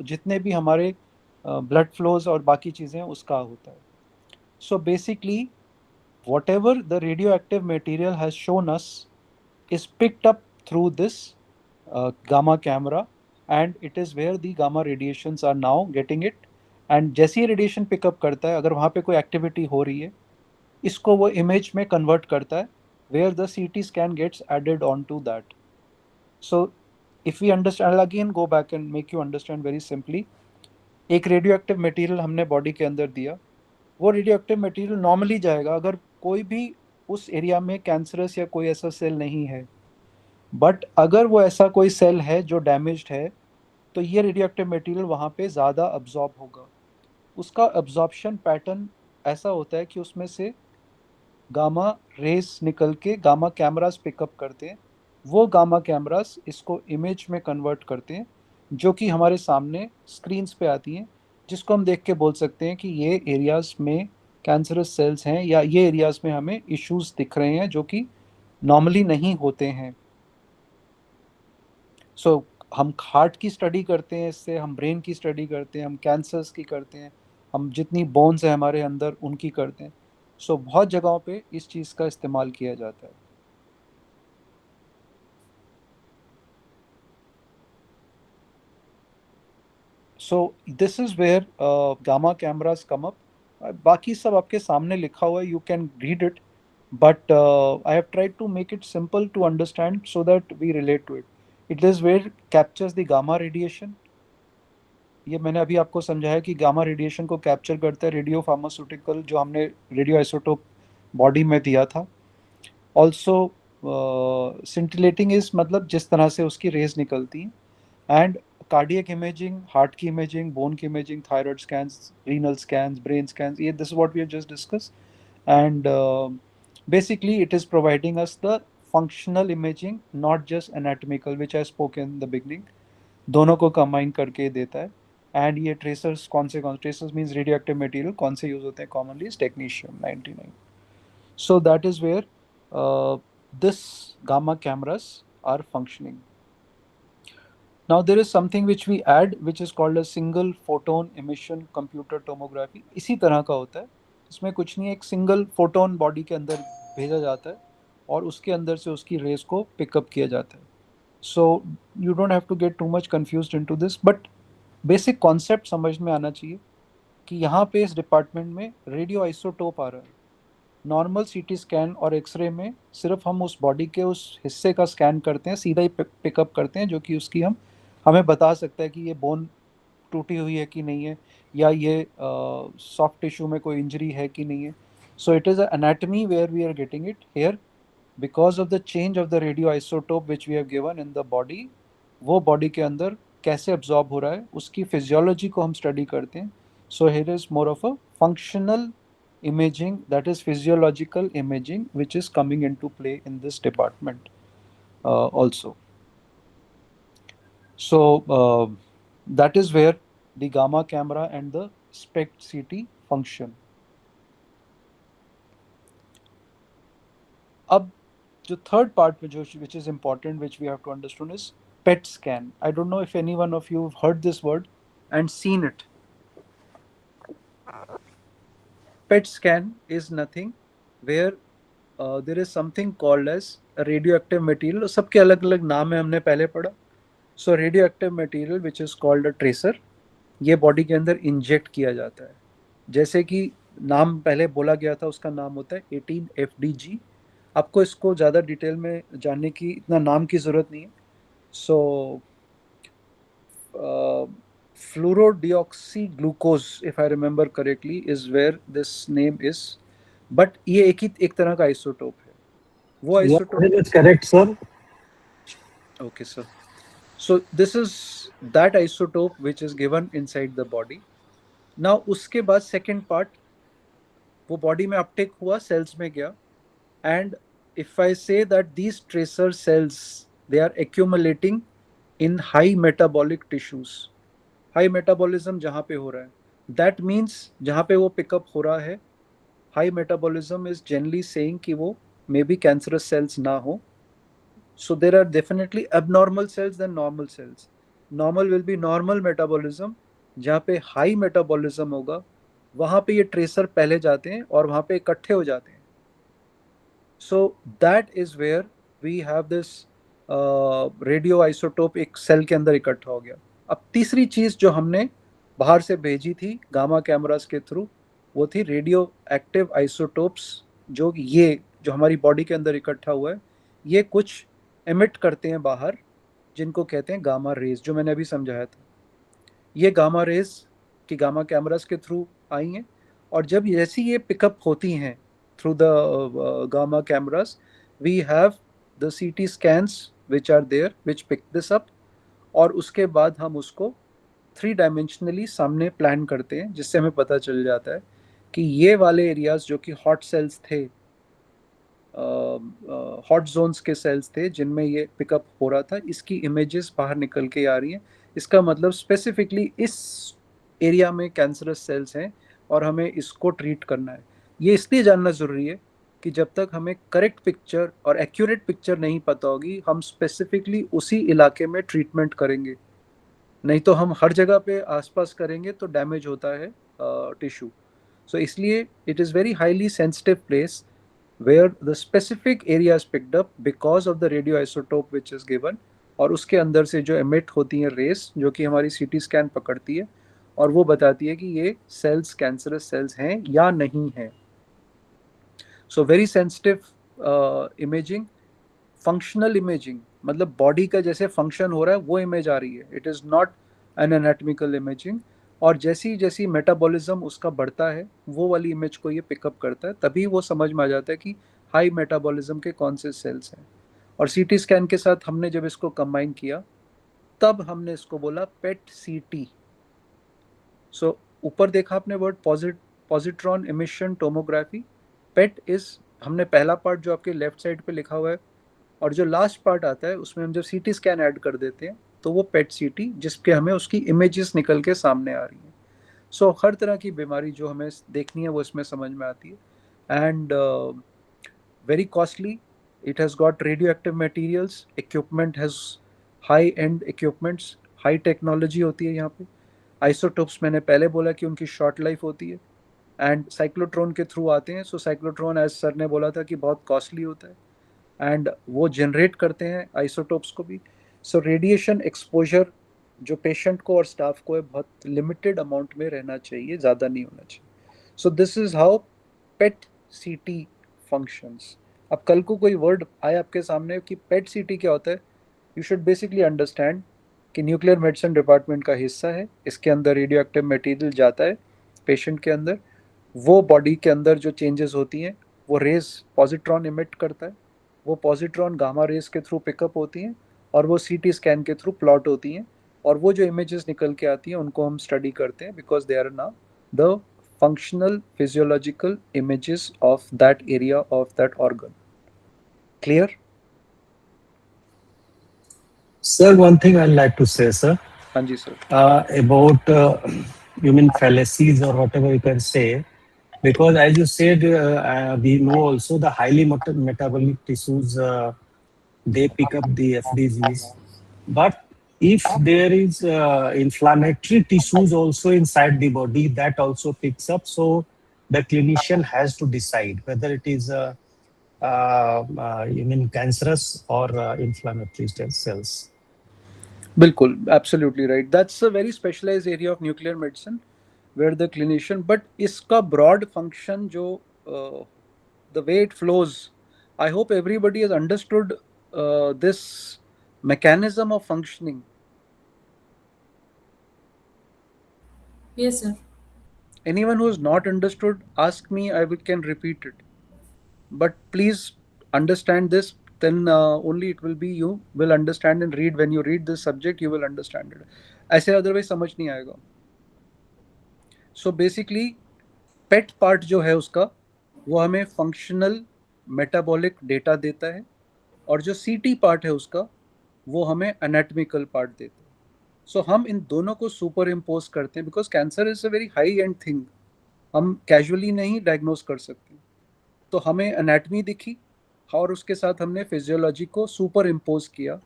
जितने भी हमारे ब्लड फ्लोज और बाकी चीज़ें हैं उसका होता है. So basically whatever the radioactive material has shown us is picked up through this gamma camera, and it is where the gamma radiations are now getting it. and जैसे ही रेडिएशन पिकअप करता है, अगर वहाँ पे कोई एक्टिविटी हो रही है, इसको वो इमेज में कन्वर्ट करता है, where the CT scan gets added on to that. So if we understand, I'll again go back and make you understand very simply. एक रेडियो एक्टिव मटेरियल हमने बॉडी के अंदर दिया, वो रेडियो एक्टिव मटेरियल नॉर्मली जाएगा अगर कोई भी उस एरिया में कैंसरस या कोई ऐसा सेल नहीं है. बट अगर वो ऐसा कोई सेल है जो डैमेज्ड है, तो ये रेडियो एक्टिव मटेरियल वहाँ पे ज़्यादा अब्जॉर्ब होगा. उसका अब्जॉर्प्शन पैटर्न ऐसा होता है कि उसमें से गामा रेस निकल के गामा कैमरास पिकअप करते हैं. वो गामा कैमरास इसको इमेज में कन्वर्ट करते हैं, जो कि हमारे सामने स्क्रीन्स पे आती हैं, जिसको हम देख के बोल सकते हैं कि ये एरियाज में कैंसरस सेल्स हैं, या ये एरियाज में हमें इश्यूज दिख रहे हैं जो कि नॉर्मली नहीं होते हैं. सो हम हार्ट की स्टडी करते हैं इससे, हम ब्रेन की स्टडी करते हैं, हम कैंसर्स की करते हैं, हम जितनी बोन्स है हमारे अंदर उनकी करते हैं. सो बहुत जगहों पे इस चीज़ का इस्तेमाल किया जाता है. So this is where gamma cameras come up. बाकी सब आपके सामने लिखा हुआ है, you can read it, but I have tried to make it simple to understand so that we relate to it. It is where captures the gamma radiation. ये मैंने अभी आपको समझाया कि गामा रेडिएशन को कैप्चर करता है रेडियो फार्मास्यूटिकल, जो हमने रेडियो आइसोटोप बॉडी में दिया था. ऑल्सो सिंटिलेटिंग इज मतलब जिस तरह से उसकी रेज निकलती हैं. एंड कार्डियक इमेजिंग, हार्ट की इमेजिंग, बोन की imaging, thyroid scans, renal scans, brain scans, ये this is what we have just discuss. And basically it is providing us the functional imaging, not just anatomical, which I spoke in the beginning. दोनों को combine करके देता है. And ये tracers कौन से tracers means radio active material कौन से यूज होते हैं commonly is technetium 99. So that is where this gamma cameras are functioning. Now there is something which we add which is called a single photon emission computer tomography. इसी तरह का होता है. इसमें कुछ नहीं है, एक सिंगल फोटोन बॉडी के अंदर भेजा जाता है और उसके अंदर से उसकी रेस को पिकअप किया जाता है. So you don't have to get too much confused into this, but basic concept समझ में आना चाहिए कि यहाँ पे इस डिपार्टमेंट में रेडियो आइसोटोप आ रहा है. नॉर्मल सीटी स्कैन और एक्सरे में सिर्फ हम उस बॉडी के उस हिस्से का स्कैन करते हैं, सीधा ही पिकअप करते हैं, जो कि उसकी हमें बता सकता है कि ये बोन टूटी हुई है कि नहीं है, या ये सॉफ्ट टिश्यू में कोई इंजरी है कि नहीं है. So it is anatomy where we are getting it here because of the change of the radio isotope which we have given in the body. वो बॉडी के अंदर कैसे अब्जॉर्ब हो रहा है उसकी फिजियोलॉजी को हम स्टडी करते हैं. So here is more of a functional imaging, that is physiological imaging, which is coming into play in this department also. So that is where the gamma camera and the SPECT CT function. अब जो third part which is important, which we have to understand, is PET scan. I don't know if any one of you have heard this word and seen it. PET scan is nothing where there is something called as a radioactive material. सबके अलग अलग नाम है, हमने पहले पढ़ा. So radioactive material which is called a tracer, ये body के अंदर इंजेक्ट किया जाता है. जैसे कि नाम पहले बोला गया था, उसका नाम होता है 18FDG. आपको इसको ज़्यादा डिटेल में जानने की इतना नाम की ज़रूरत नहीं है. सो fluorodeoxyglucose, if I remember correctly, is where this name is. But ये एक तरह का आइसोटोप है. वो isotope Yeah, that's correct, sir. Okay, sir. So this is that isotope which is given inside the body. Now उसके बाद second part, वो body में अपटेक हुआ, सेल्स में गया. And if I say that these tracer cells, they are accumulating in high metabolic tissues. High metabolism जहाँ पे हो रहा है, दैट मीन्स जहाँ पे वो पिकअप हो रहा है, high metabolism is generally saying कि वो मे बी कैंसरस सेल्स ना हो. So there are definitely abnormal cells than normal cells. Normal will be normal metabolism. जहाँ पे हाई मेटाबॉलिज्म होगा वहाँ पे ये ट्रेसर पहले जाते हैं और वहाँ पे इकट्ठे हो जाते हैं. So that is where we have this radio isotope एक सेल के अंदर इकट्ठा हो गया. अब तीसरी चीज जो हमने बाहर से भेजी थी गामा कैमरास के थ्रू वो थी रेडियो एक्टिव आइसोटोप्स. जो ये जो हमारी बॉडी के अंदर इकट्ठा हुआ है ये कुछ एमिट करते हैं बाहर जिनको कहते हैं गामा रेज, जो मैंने अभी समझाया था. ये गामा रेज की गामा कैमरास के थ्रू आई हैं और जब जैसी ये पिकअप होती हैं through the gamma cameras we have the CT scans which are there which pick this up और उसके बाद हम उसको 3 डायमेंशनली सामने प्लान करते हैं जिससे हमें पता चल जाता है कि ये वाले एरियाज जो कि हॉट सेल्स थे, हॉट जोन्स के सेल्स थे जिनमें ये पिकअप हो रहा था, इसकी इमेजेस बाहर निकल के आ रही हैं. इसका मतलब स्पेसिफिकली इस एरिया में कैंसरस सेल्स हैं और हमें इसको ट्रीट करना है. ये इसलिए जानना ज़रूरी है कि जब तक हमें करेक्ट पिक्चर और एक्यूरेट पिक्चर नहीं पता होगी हम स्पेसिफिकली उसी इलाके में ट्रीटमेंट करेंगे. नहीं तो हम हर जगह पे आसपास करेंगे तो डैमेज होता है टिश्यू. सो इसलिए it is very highly sensitive place where the specific area is picked up because of the radioisotope which is given और उसके अंदर से जो emit होती हैं रेस जो कि हमारी CT स्कैन पकड़ती है और वो बताती है कि ये सेल्स कैंसरस सेल्स हैं या नहीं हैं. So very sensitive imaging. Functional imaging मतलब बॉडी का जैसे फंक्शन हो रहा है वो इमेज आ रही है. It is not an anatomical imaging. और जैसी जैसी मेटाबॉलिज्म उसका बढ़ता है वो वाली इमेज को ये पिकअप करता है. तभी वो समझ में आ जाता है कि हाई मेटाबॉलिज्म के कौन से सेल्स हैं. और CT स्कैन के साथ हमने जब इसको कंबाइन किया तब हमने इसको बोला पेट CT. सो ऊपर देखा आपने word positron emission tomography. Pet is हमने पहला पार्ट जो आपके लेफ्ट साइड पे लिखा हुआ है और जो लास्ट पार्ट आता है उसमें हम जब CT स्कैन ऐड कर देते हैं तो वो पेट CT जिसके हमें उसकी इमेजेस निकल के सामने आ रही हैं. सो हर तरह की बीमारी जो हमें देखनी है वो इसमें समझ में आती है. And very costly. It has got radio active materials. Equipment has high and equipments. High technology होती है यहाँ पे. आइसोटोप्स मैंने पहले बोला कि उनकी शॉर्ट लाइफ होती है एंड साइक्लोट्रॉन के थ्रू आते हैं. सो साइक्लोट्रॉन एज सर ने बोला था कि बहुत कॉस्टली होता है एंड वो जनरेट करते हैं आइसोटोप्स को भी. सो रेडिएशन एक्सपोजर जो पेशेंट को और स्टाफ को है बहुत लिमिटेड अमाउंट में रहना चाहिए, ज़्यादा नहीं होना चाहिए. So this is how pet CT functions. अब कल को कोई वर्ड आए आपके सामने कि पेट CT क्या होता है यू शुड बेसिकली अंडरस्टैंड कि न्यूक्लियर मेडिसिन डिपार्टमेंट का हिस्सा है. इसके अंदर रेडियो एक्टिव मटीरियल जाता है पेशेंट के अंदर. वो बॉडी के अंदर जो चेंजेस होती हैं वो रेज पॉजिट्रॉन इमिट करता है. वो पॉजिट्रॉन गामा रेज के थ्रू पिकअप होती हैं और वो CT स्कैन के थ्रू प्लॉट होती हैं और वो जो इमेजेस निकल के आती हैं उनको हम स्टडी करते हैं because they are now the functional physiological images of that area of that organ. Clear? Sir, one thing I'd like to say, sir, हाँ जी sir. about you mean fallacies or whatever you can say, because as you said, we know also the highly metabolic tissues they pick up the FDGs, but if there is inflammatory tissues also inside the body, that also picks up. So the clinician has to decide whether it is you mean cancerous or inflammatory cells. बिल्कुल, absolutely right. That's a very specialized area of nuclear medicine where the clinician, but इसका broad function जो the way it flows, I hope everybody has understood this mechanism of functioning. Yes, sir. Anyone who has not understood, ask me, can repeat it. But please understand this, then only it will be you will understand and read. When you read this subject, you will understand it. ऐसे otherwise समझ नहीं आएगा. So basically, PET part जो है उसका वो हमें functional metabolic data देता है और जो CT part है उसका वो हमें anatomical part देता है. सो हम इन दोनों को सुपर इम्पोज करते हैं because cancer is a very high and thing. हम कैजुअली नहीं डायग्नोज कर सकते. तो हमें एनाटमी दिखी और उसके साथ हमने फिजियोलॉजी को सुपर इम्पोज किया.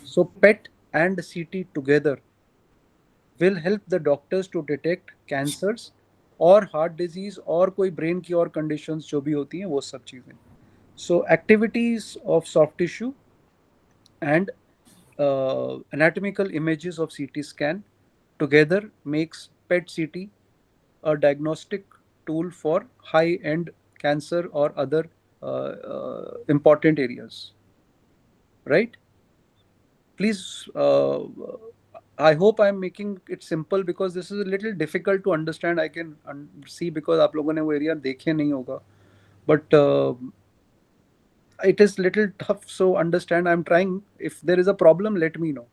So PET and CT together will help the doctors to detect cancers और हार्ट डिजीज और कोई ब्रेन की और कंडीशंस जो भी होती हैं वो सब चीज़ें. So activities of soft tissue and anatomical images of CT scan together makes PET CT a diagnostic tool for high-end cancer or other important areas. Right? Please, I hope I'm making it simple because this is a little difficult to understand. I can see because आप लोगों ने वो area देखे नहीं होगा, but it is little tough. So understand. I'm trying. If there is a problem, let me know.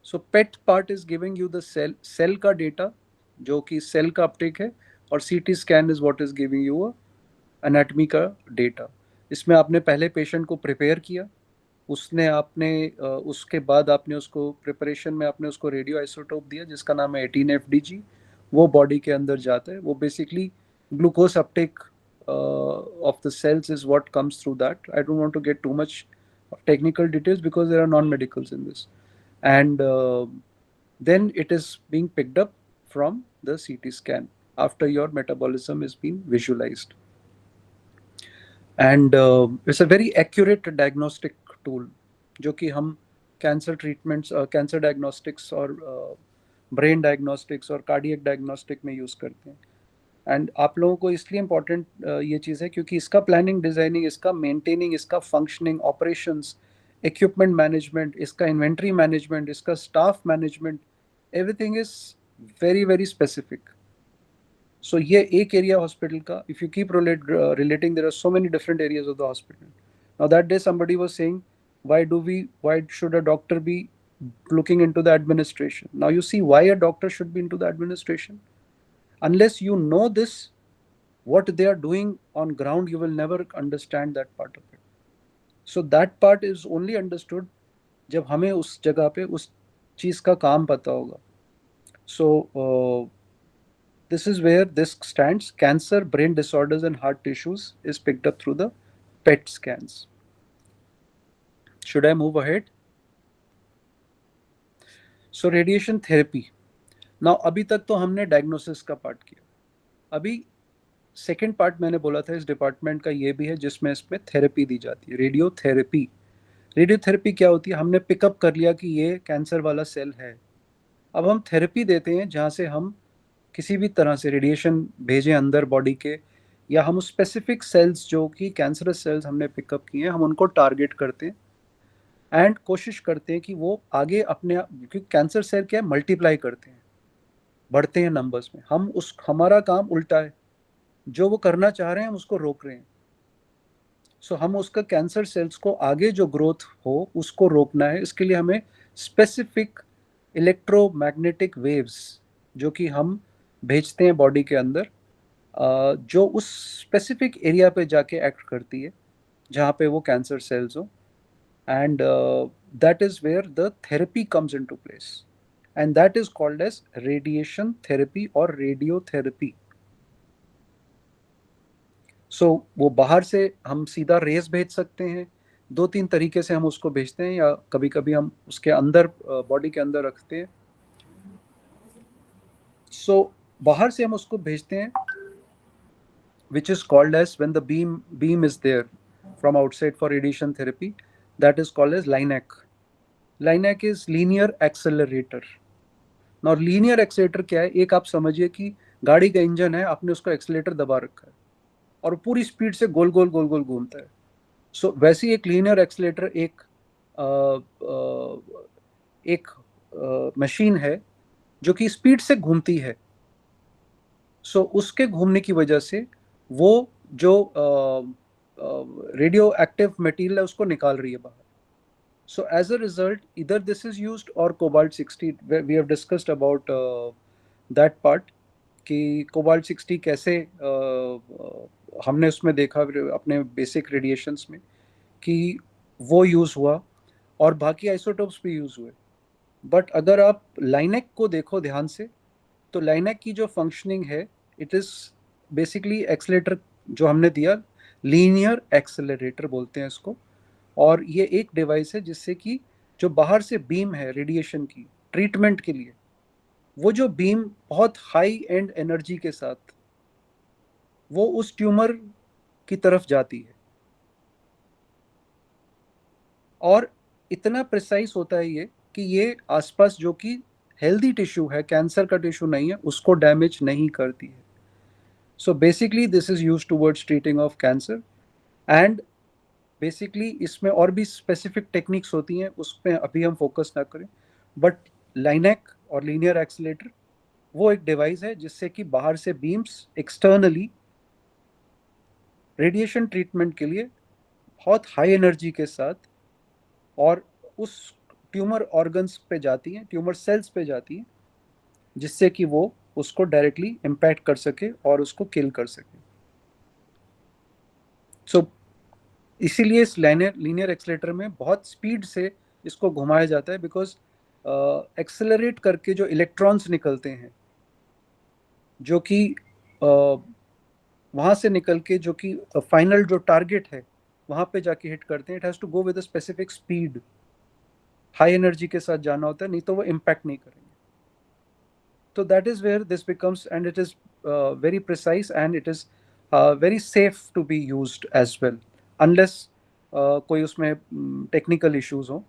So PET part is giving you the cell का data जो कि cell का uptake है, और CT scan is what is giving you a anatomy का data. इसमें आपने पहले patient को prepare किया, उसने आपने उसके बाद आपने उसको प्रिपरेशन में आपने उसको रेडियो आइसोटोप दिया जिसका नाम है 18FDG. वो बॉडी के अंदर जाता है. वो basically glucose Uptake of the cells is what comes through that. I don't want to get too much of technical details because there are non-medicals in this. And then it is being picked up from the CT scan after your metabolism is being visualized. And it's a very accurate diagnostic tool जो कि हम cancer treatments, cancer diagnostics और brain diagnostics और cardiac diagnostic में use करते हैं. And आप लोगों को इसलिए इम्पोर्टेंट ये चीज़ है क्योंकि इसका प्लानिंग, डिज़ाइनिंग, इसका मेंटेनिंग, इसका फंक्शनिंग, ऑपरेशंस, इक्विपमेंट मैनेजमेंट, इसका इन्वेंट्री मैनेजमेंट, इसका staff management, everything is very very specific. So ये एक area hospital का, if you keep relating, there are so many different areas of the hospital. Now that day somebody was saying, why should a doctor be looking into the administration? Now you see why a doctor should be into the administration. Unless you know this, what they are doing on ground, you will never understand that part of it. So that part is only understood जब हमें उस जगह पे उस चीज़ का काम पता होगा. So this is where this stands. Cancer, brain disorders and heart tissues is picked up through the PET scans. Should I move ahead? So radiation therapy. Now अभी तक तो हमने diagnosis का part किया. अभी second part मैंने बोला था इस department का ये भी है जिसमें इसमें therapy दी जाती है. Radiotherapy. Radiotherapy क्या होती है? हमने pick up कर लिया कि ये cancer वाला cell है. अब हम therapy देते हैं जहाँ से हम किसी भी तरह से रेडिएशन भेजें अंदर बॉडी के, या हम उस स्पेसिफिक सेल्स जो कि कैंसरस सेल्स हमने पिकअप किए हैं हम उनको टारगेट करते हैं एंड कोशिश करते हैं कि वो आगे अपने, क्योंकि कैंसर सेल क्या है, मल्टीप्लाई करते हैं, बढ़ते हैं नंबर्स में. हमारा काम उल्टा है, जो वो करना चाह रहे हैं हम उसको रोक रहे हैं. सो हम उसका कैंसर सेल्स को आगे जो ग्रोथ हो उसको रोकना है. इसके लिए हमें स्पेसिफिक इलेक्ट्रोमैग्नेटिक वेव्स जो कि हम भेजते हैं बॉडी के अंदर, जो उस स्पेसिफिक एरिया पे जाके एक्ट करती है जहाँ पे वो कैंसर सेल्स हो. And that is where the therapy comes into place, and that is called as radiation therapy और रेडियोथेरेपी. सो वो बाहर से हम सीधा रेस भेज सकते हैं, 2-3 तरीके से हम उसको भेजते हैं, या कभी कभी हम उसके अंदर बॉडी के अंदर रखते हैं. सो बाहर से हम उसको भेजते हैं, which is called as, when the beam is there from outside for radiation therapy, that is called as LINAC. LINAC is linear accelerator. Now linear accelerator क्या है? एक आप समझिए कि गाड़ी का इंजन है, आपने उसका एक्सेलेटर दबा रखा है और पूरी स्पीड से गोल गोल गोल गोल घूमता है. सो वैसे ही एक लीनियर एक्सेलेटर एक मशीन है जो कि स्पीड से घूमती है. सो उसके घूमने की वजह से वो जो रेडियो एक्टिव मटेरियल है उसको निकाल रही है बाहर. सो एज अ रिजल्ट इधर दिस इज यूज्ड, और cobalt 60, we have discussed about that part कि कोबाल्ट 60 कैसे हमने उसमें देखा अपने बेसिक रेडिएशंस में कि वो यूज़ हुआ, और बाकी आइसोटोप्स भी यूज़ हुए. बट अगर आप लाइनेक को देखो ध्यान से, तो लाइनेक की जो फंक्शनिंग है इट इज बेसिकली एक्सेलेरेटर जो हमने दिया, लीनियर एक्सेलरेटर बोलते हैं इसको। और ये एक डिवाइस है जिससे कि जो बाहर से बीम है रेडिएशन की ट्रीटमेंट के लिए, वो जो बीम बहुत हाई एंड एनर्जी के साथ वो उस ट्यूमर की तरफ जाती है, और इतना प्रिसाइज होता है ये कि ये आसपास जो कि हेल्दी टिश्यू है, कैंसर का टिश्यू नहीं है, उसको डैमेज नहीं करती है। So basically this is used towards treating of cancer. And basically इसमें और भी स्पेसिफिक टेक्निक्स होती हैं, उस पर अभी हम फोकस ना करें। बट लाइनेक और लीनियर एक्सीलेटर वो एक डिवाइस है जिससे कि बाहर से बीम्स एक्सटर्नली रेडिएशन ट्रीटमेंट के लिए बहुत हाई एनर्जी के साथ और उस ट्यूमर ऑर्गन्स पे जाती हैं, ट्यूमर सेल्स पे जाती हैं, जिससे कि वो उसको डायरेक्टली इम्पैक्ट कर सके और उसको किल कर सके। सो इसीलिए इस लीनियर एक्सेलेरेटर में बहुत स्पीड से इसको घुमाया जाता है, बिकॉज एक्सेलरेट करके जो इलेक्ट्रॉन्स निकलते हैं, जो कि वहाँ से निकल के जो कि फाइनल जो टारगेट है वहाँ पे जाके हिट करते हैं, it has to go with a specific speed, high energy के साथ जाना होता है, नहीं तो वो इम्पैक्ट नहीं करेंगे। तो that is where this becomes, and it is very precise and it is very safe to be used as well, unless कोई उसमें टेक्निकल इश्यूज हो।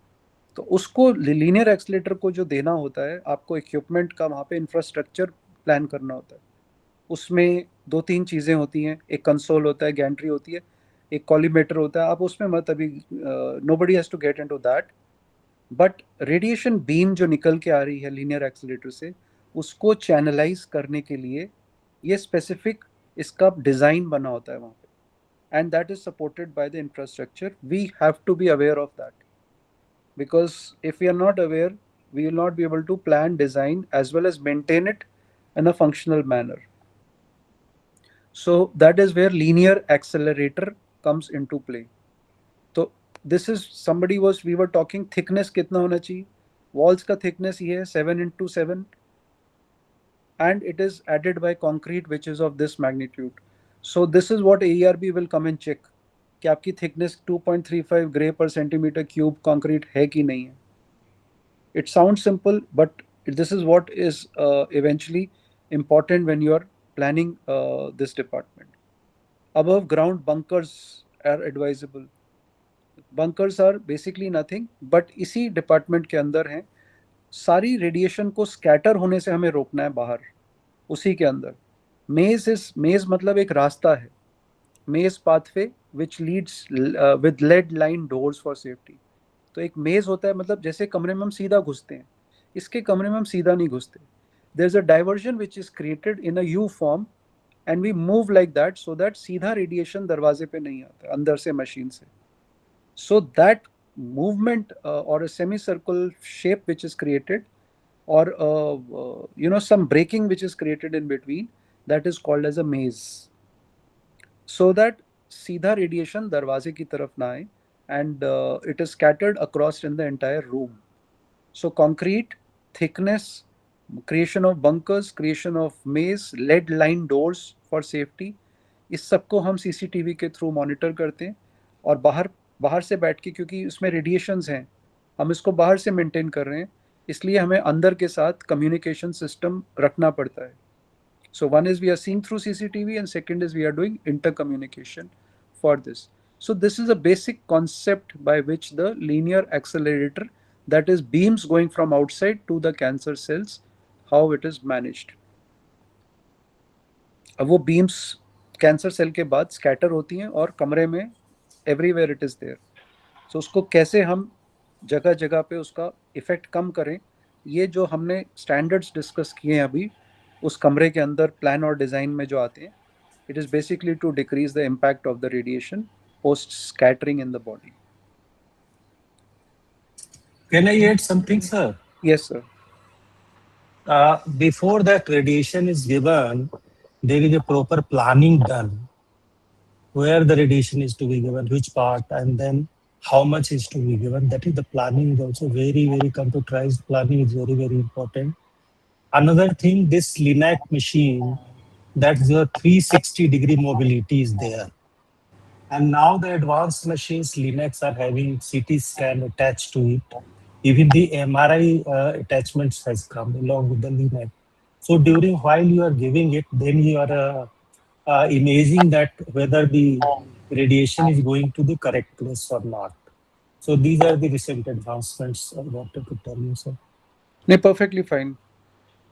तो उसको लीनियर एक्सीलेटर को जो देना होता है, आपको इक्विपमेंट का वहाँ पे इंफ्रास्ट्रक्चर प्लान करना होता है। उसमें 2-3 चीज़ें होती हैं, एक कंसोल होता है, गैंट्री होती है, एक कॉलीमेटर होता है। आप उसमें मत अभी, nobody has to get into that. But radiation beam जो निकल के आ रही है लीनियर एक्सीलेटर से, उसको चैनलाइज करने के लिए ये स्पेसिफिक इसका डिज़ाइन बना होता है वहाँ पे, and that is supported by the infrastructure. We have to be aware of that, because if we are not aware, we will not be able to plan, design as well as maintain it in a functional manner. So that is where linear accelerator comes into play. So this is, we were talking thickness कितना होना चाहिए, walls का thickness ये है 7x7, and it is added by concrete which is of this magnitude. So this is what AERB will come and check कि आपकी thickness 2.35 grey पर centimetre cube concrete है कि नहीं है। It sound simple, but this is what is eventually important when you are planning this department. Above ground bunkers are advisable. Bunkers are basically nothing but इसी department के अंदर हैं, सारी रेडिएशन को स्कैटर होने से हमें रोकना है बाहर, उसी के अंदर। मेज मतलब एक रास्ता है, मेज pathway which leads with lead line doors for safety. तो एक मेज होता है, मतलब जैसे कमरे में हम सीधा घुसते हैं, इसके कमरे में हम सीधा नहीं घुसते। there is a diversion which is created in a U form and we move like that so that सीधा रेडिएशन दरवाजे पे नहीं आता अंदर से मशीन से। so that movement or a semicircle shape which is created, or some breaking which is created in between, that is called as a maze, so that सीधा radiation दरवाजे की तरफ ना आए, and it is scattered across in the entire room. So concrete, thickness, creation of bunkers, creation of maze, lead line doors for safety, इस सबको हम CCTV के थ्रू मॉनिटर करते हैं। और बाहर से बैठ के, क्योंकि उसमें रेडिएशंस हैं, हम इसको बाहर से मेंटेन कर रहे हैं, इसलिए हमें अंदर के साथ कम्युनिकेशन सिस्टम रखना पड़ता है। So one is we are seeing through CCTV, and second is we are doing intercommunication for this. So this is a basic concept by which the linear accelerator, that is beams going from outside to the cancer cells, how it is managed. अब वो beams cancer cell के बाद scatter होती हैं और कमरे में everywhere it is there. So उसको कैसे हम जगह जगह पे उसका इफेक्ट कम करें, ये जो हमने स्टैंडर्ड्स डिस्कस किए हैं अभी उस कमरे के अंदर प्लान और डिज़ाइन में जो आते हैं, it is basically to decrease the impact of the radiation post scattering in the body. Can I add something, sir? Yes, sir. Before that radiation is given, there is a proper planning done. Where the radiation is to be given, which part, and then how much is to be given. That is the planning is also very, very computerized. Planning is very, very important. Another thing, this LINAC machine that the 360-degree mobility is there. And now the advanced machines, Linux, are having CT scan attached to it. Even the MRI attachments has come along with the Linux. So during while you are giving it, then you are imaging that whether the radiation is going to the correct place or not. So these are the recent advancements I wanted to tell you, sir. नहीं, perfectly fine.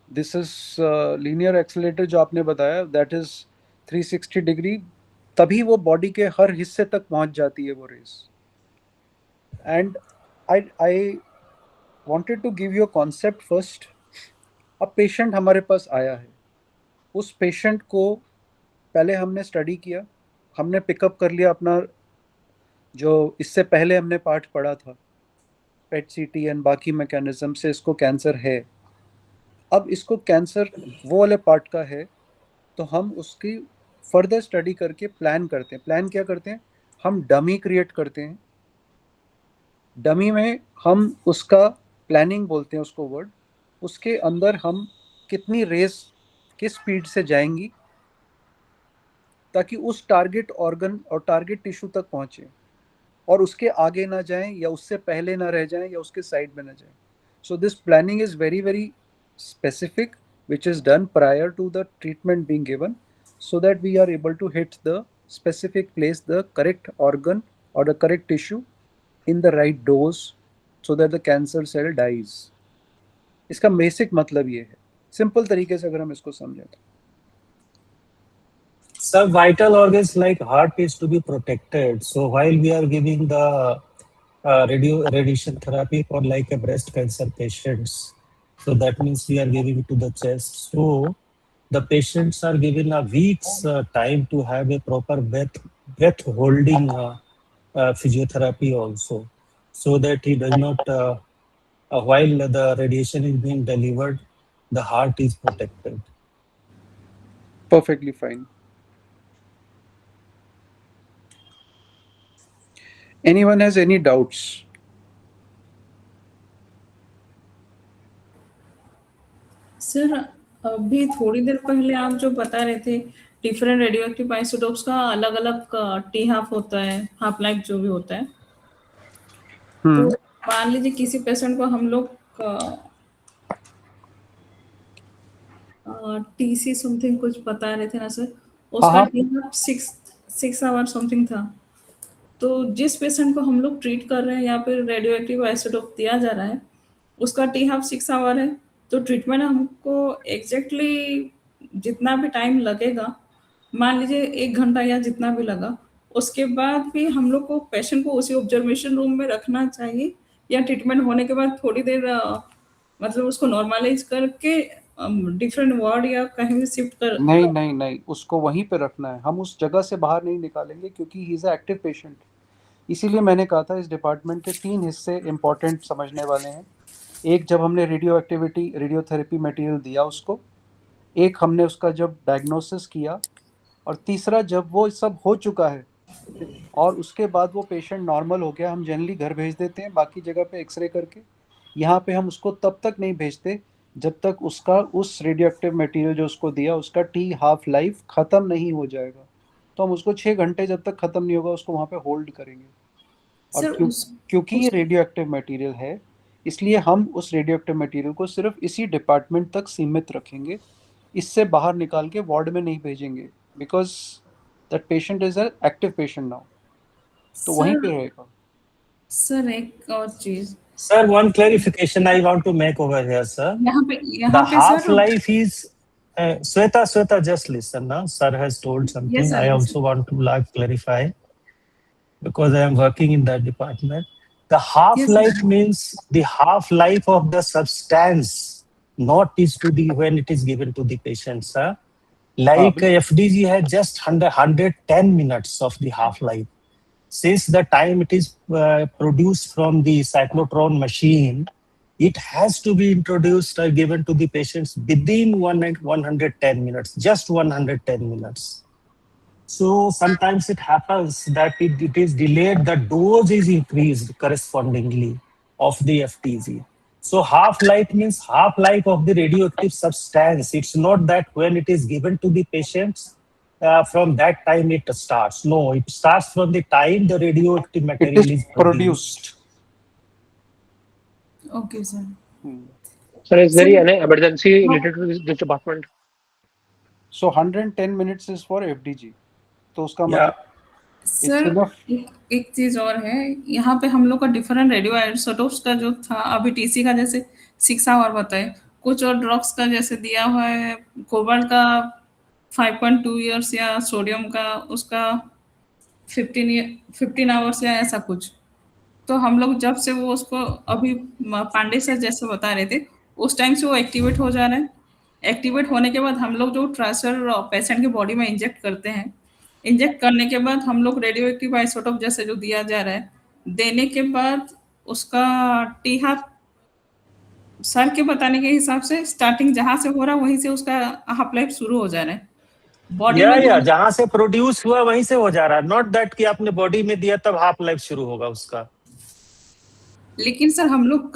This is linear accelerator जो आपने बताया, that is 360 degree, तभी वो body के हर हिस्से तक पहुंच जाती है वो rays. And I wanted to give you a concept first. अब पेशेंट हमारे पास आया है, उस पेशेंट को पहले हमने स्टडी किया, हमने पिकअप कर लिया अपना जो इससे पहले हमने पार्ट पढ़ा था, पेट सीटी एंड बाकी मैकेनिज्म से इसको कैंसर है. अब इसको कैंसर वो वाले पार्ट का है, तो हम उसकी फर्दर स्टडी करके प्लान करते हैं. प्लान क्या करते हैं, हम डमी क्रिएट करते हैं. डमी में हम उसका प्लानिंग बोलते हैं उसको वर्ड, उसके अंदर हम कितनी रेस किस स्पीड से जाएंगी ताकि उस टारगेट ऑर्गन और टारगेट टिश्यू तक पहुंचे और उसके आगे ना जाएं या उससे पहले ना रह जाएं या उसके साइड में ना जाएं. So this planning is very very specific, which is done prior to the treatment being given, so that we are able to hit the specific place, the correct organ or the correct tissue in the right dose, so that the cancer cell dies. इसका basic मतलब ये है, simple तरीके से अगर हम इसको समझें तो. Some vital organs like heart is to be protected. So while we are giving the radiation therapy for like a breast cancer patients, so that means we are giving it to the chest. So the patients are given a week's time to have a proper breath holding physiotherapy also, so that he does not, while the radiation is being delivered, the heart is protected. Perfectly fine. Anyone has any doubts? Sir अभी थोड़ी देर पहले आप जो बता रहे थे different radioactive isotopes का अलग अलग टी हाफ होता है, हाफ लाइफ जो भी होता है. तो मान लीजिए किसी पेशेंट को हम लोग टीसी समथिंग कुछ बता रहे थे ना सर, उसका टी हाफ 6 आवर समथिंग था. तो जिस पेशेंट को हम लोग ट्रीट कर रहे हैं या फिर रेडियोएक्टिव आइसोटोप दिया जा रहा है, उसका टी हाफ 6 आवर है. तो ट्रीटमेंट हमको एग्जैक्टली जितना भी टाइम लगेगा, मान लीजिए 1 घंटा या जितना भी लगा, उसके बाद भी हम लोग को पेशेंट को उसी ऑब्जर्वेशन रूम में रखना चाहिए, या ट्रीटमेंट होने के बाद थोड़ी देर मतलब उसको नॉर्मलाइज करके डिफरेंट वार्ड या कहीं भी शिफ्ट कर. नहीं, उसको वहीं पे रखना है. हम उस जगह से बाहर नहीं निकालेंगे क्योंकि he is a active patient. इसीलिए मैंने कहा था इस डिपार्टमेंट के 3 हिस्से इंपॉर्टेंट समझने वाले हैं. एक, जब हमने रेडियोथेरेपी मटेरियल दिया उसको, एक हमने उसका जब डायग्नोसिस किया, और तीसरा जब वो सब हो चुका है और उसके बाद वो पेशेंट नॉर्मल हो गया, हम जनरली घर भेज देते हैं बाकी जगह पे एक्सरे करके. यहाँ पे हम उसको तब तक नहीं भेजते जब तक उसका उस रेडियोएक्टिव मटेरियल जो उसको दिया उसका टी हाफ लाइफ ख़त्म नहीं हो जाएगा. तो हम उसको 6 घंटे जब तक ख़त्म नहीं होगा उसको वहाँ पे होल्ड करेंगे. और क्योंकि ये रेडियोएक्टिव मटेरियल है, इसलिए हम उस रेडियोएक्टिव मटेरियल को सिर्फ इसी डिपार्टमेंट तक सीमित रखेंगे, इससे बाहर निकाल के वार्ड में नहीं भेजेंगे, because that patient is a active patient now. तो वहीं पे रहेगा. सर एक और चीज, Sir, one clarification I want to make over here, sir. The half life is Sweta, just listen. Now, sir has told something. Yes, sir. I also want to clarify because I am working in that department. The half life means the half life of the substance, not is to the when it is given to the patient, sir. Like FDG has just 110 minutes of the half life. Since the time it is produced from the cyclotron machine, it has to be introduced or given to the patients within 110 minutes, just 110 minutes. So sometimes it happens that it is delayed, the dose is increased correspondingly of the FTZ. So half life means half life of the radioactive substance. It's not that when it is given to the patients, from that time it starts. No, it starts from the time the radioactive It material is is produced. Okay, sir. Sir, is there Sir, any emergency no. related to this department? So 110 minutes is for FDG. तो उसका Yeah. मतलब sir enough. एक चीज और है, यहाँ पे हम लोग का डिफरेंट रेडियो आइसोटोप्स का जो था अभी टीसी का जैसे 6 आवर बताए, कुछ और ड्रग्स का जैसे दिया हुआ है कोबाल्ट का 5.2 इयर्स या सोडियम का उसका 15 आवर्स या ऐसा कुछ। तो हम लोग जब से वो उसको अभी पांडे सर जैसे बता रहे थे उस टाइम से वो एक्टिवेट हो जा रहा है। एक्टिवेट होने के बाद हम लोग जो ट्रांसफर पेशेंट की बॉडी में इंजेक्ट करते हैं, इंजेक्ट करने के बाद हम लोग रेडियो एक्टिव आइसोटोप जैसे जो दिया जा रहा है, देने के बाद उसका टी हाफ सर के बताने के हिसाब से स्टार्टिंग जहाँ से हो रहा है वहीं से उसका हाफ लाइफ शुरू हो जा रहा है बॉडी में। या जहां से प्रोड्यूस हुआ वहीं से हो जा रहा है, नॉट दैट कि आपने बॉडी में दिया तब हाफ लाइफ शुरू होगा उसका। लेकिन सर हम लोग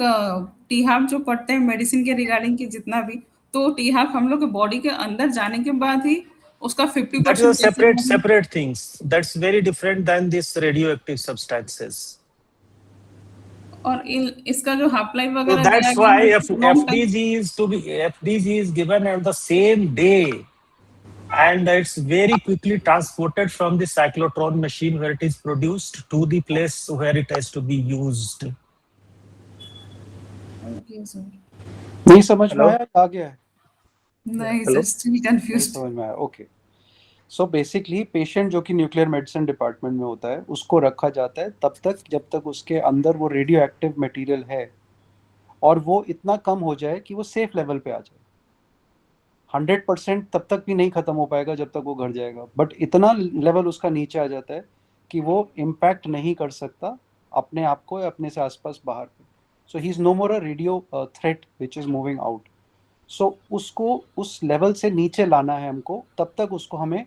टी हाफ जो पढ़ते हैं मेडिसिन के रिगार्डिंग की जितना भी, तो टी हाफ हम लोग के बॉडी के अंदर जाने के बाद ही उसका 50% separate things. That's very different than this radioactive substances. और इसका जो हाफ लाइफ So वगैरह that's दिया why गया है, long time- FDG is given on the same day, and it's very quickly transported from the cyclotron machine where it is produced to the place where it has to be used. Okay, sir. नहीं समझ में Hello? आया, आ गया है? नहीं Hello? Sir, still नहीं confused. समझ में आया, ओके। सो बेसिकली पेशेंट जो कि न्यूक्लियर मेडिसिन डिपार्टमेंट में होता है उसको रखा जाता है तब तक जब तक उसके अंदर वो रेडियो एक्टिव मटेरियल है और वो इतना कम हो जाए कि वो सेफ लेवल पे आ जाए। 100% तब तक भी नहीं खत्म हो पाएगा जब तक वो घर जाएगा, बट इतना लेवल उसका नीचे आ जाता है कि वो इम्पैक्ट नहीं कर सकता अपने आप को या अपने से आसपास बाहर पे। So he is no more a radio threat which is moving out. So उसको उस लेवल से नीचे लाना है हमको, तब तक उसको हमें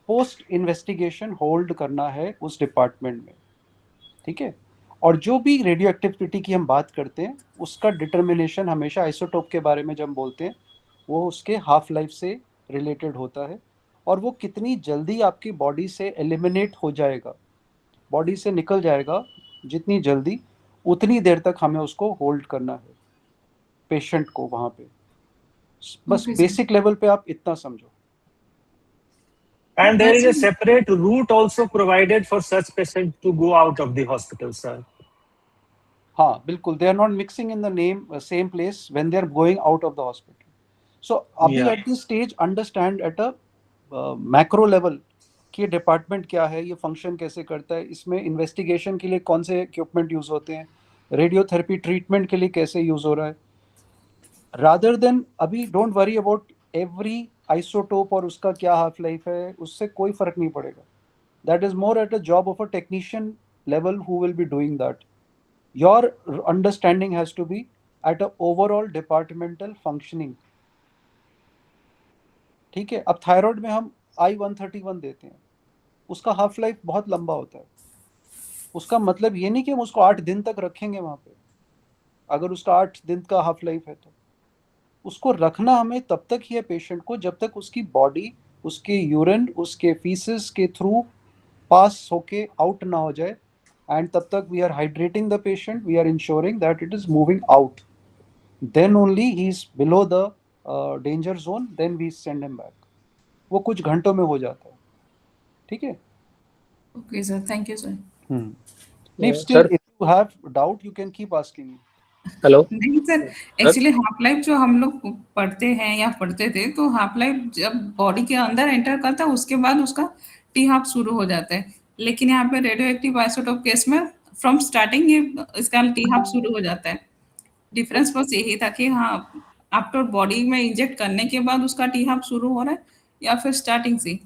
पोस्ट इन्वेस्टिगेशन होल्ड करना है उस डिपार्टमेंट में, ठीक है। और जो भी रेडियो एक्टिविटी की हम बात करते हैं उसका डिटर्मिनेशन हमेशा आइसोटोप के बारे में जब बोलते हैं वो उसके हाफ लाइफ से रिलेटेड होता है और वो कितनी जल्दी आपकी बॉडी से एलिमिनेट हो जाएगा, बॉडी से निकल जाएगा जितनी जल्दी, उतनी देर तक हमें उसको होल्ड करना है पेशेंट को वहाँ पे। बस Okay, sir. बेसिक लेवल पे आप इतना समझो। And there is a That's- separate route also provided for such patients to go out of the hospital, sir. हाँ बिल्कुल, they are not mixing in the name same place when they are going out of the hospital. So अभी Yeah. At this stage understand at a macro level कि department क्या है, ये function कैसे करता है, इसमें इन्वेस्टिगेशन के लिए कौन से इक्विपमेंट यूज होते हैं, रेडियोथेरेपी ट्रीटमेंट के लिए कैसे यूज हो रहा है, रादर देन अभी don't worry about every isotope और उसका क्या हाफ लाइफ है, उससे कोई फर्क नहीं पड़ेगा। That is more at a job of a technician level who will be doing that. Your understanding has to be at a overall departmental functioning, ठीक है। अब थायराइड में हम I-131 देते हैं, उसका हाफ लाइफ बहुत लंबा होता है। उसका मतलब ये नहीं कि हम उसको 8 दिन तक रखेंगे वहाँ पे। अगर उसका 8 दिन का हाफ लाइफ है तो उसको रखना हमें तब तक ही है पेशेंट को जब तक उसकी बॉडी उसके यूरिन उसके फीसेस के थ्रू पास होके आउट ना हो जाए, एंड तब तक we are hydrating the patient, we are ensuring that it is moving out, then only he is below the danger zone, then we send him back. वो कुछ घंटों में हो जाता है, ठीक है। Okay, sir. Thank you, sir. नहीं, Sir. still if you have doubt you can keep asking me. Hello? नहीं सर, एक्चुअली हाफ लाइफ जो हम लोग पढ़ते हैं या पढ़ते थे, तो हाफ लाइफ जब बॉडी के अंदर एंटर करता है उसके बाद उसका टी हाफ शुरू हो जाता है। लेकिन यहाँ पे रेडियो एक्टिव आइसोटोप केस में फ्रॉम स्टार्टिंग ही इसका टी हाफ शुरू हो जाता है। डिफरेंस बस यही था कि हाँ, आफ्टर बॉडी में इंजेक्ट करने के बाद उसका टी हाफ शुरू हो रहा है या फिर स्टार्टिंग से।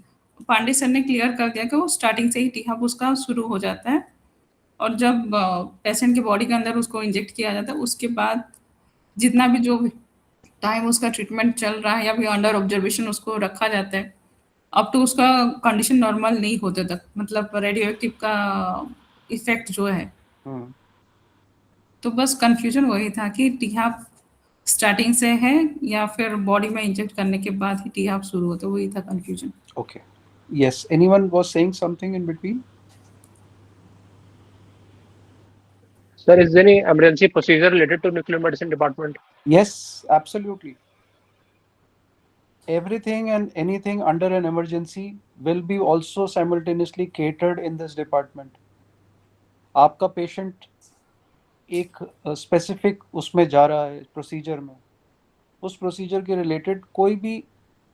पांडे सर ने क्लियर कर दिया कि वो स्टार्टिंग से ही टी हाफ उसका शुरू हो जाता है और जब पेशेंट के बॉडी के अंदर उसको इंजेक्ट किया जाता है उसके बाद जितना भी जो टाइम उसका ट्रीटमेंट चल रहा है या फिर अंडर ऑब्जर्वेशन उसको रखा जाता है अब तो उसका कंडीशन नॉर्मल नहीं होते तक, मतलब रेडियो एक्टिव का इफेक्ट जो है। हम्म। तो बस कंफ्यूजन वही था कि टीहाफ स्टार्टिंग से है या फिर बॉडी में इंजेक्ट करने के बाद ही टीहाफ शुरू होता है, वही था confusion. Okay. Yes. Anyone was saying something in between? Sir, is there any emergency procedure related to nuclear medicine department? Yes, absolutely. Everything and anything under an emergency will be also simultaneously catered in this department. आपका patient एक specific उसमें जा रहा है procedure में, उस procedure के related कोई भी,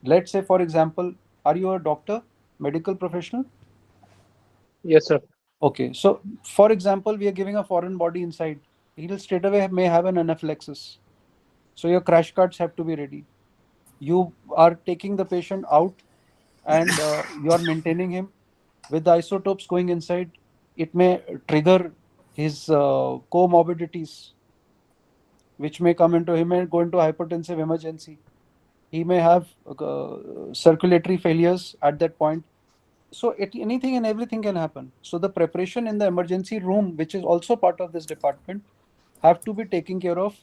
let's say for example, are you a doctor, medical professional? Yes, sir. Okay, so for example, we are giving a foreign body inside. He'll straight away may have an anaphylaxis. So your crash carts have to be ready. You are taking the patient out and you are maintaining him with the isotopes going inside. It may trigger his comorbidities, which may come into him and go into hypertensive emergency. He may have circulatory failures at that point. So anything and everything can happen. So the preparation in the emergency room, which is also part of this department, have to be taken care of.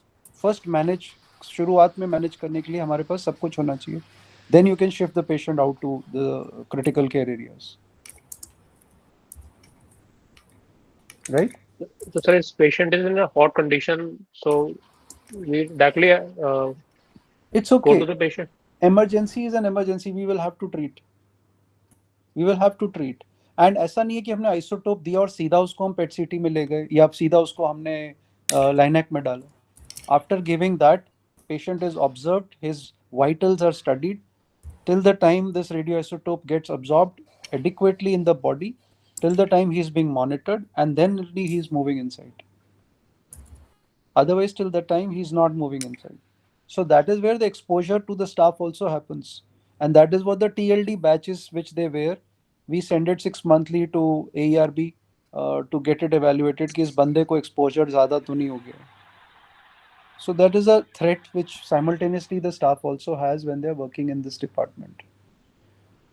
First manage, शुरुआत में manage करने के लिए हमारे पास सब कुछ होना चाहिए. Then you can shift the patient out to the critical care areas. Right? So, sir, his patient is in a hot condition, so we directly It's go okay. to the patient. Emergency is an emergency. We will have to treat. We will have to treat. And ऐसा नहीं है कि हमने isotope दिया और सीधा उसको हम पेट सीटी में ले गए या सीधा उसको हमने लाइनैक में डाला. After giving that, patient is observed, his vitals are studied till the time this radioisotope gets absorbed adequately in the body, till the time he is being monitored, and then only he is moving inside. Otherwise, till the time he is not moving inside. So that is where the exposure to the staff also happens, and that is what the TLD batches which they wear, we send it 6 monthly to AERB to get it evaluated कि इस बंदे को exposure ज़्यादा तो नहीं हो गया. So that is a threat which simultaneously the staff also has when they are working in this department.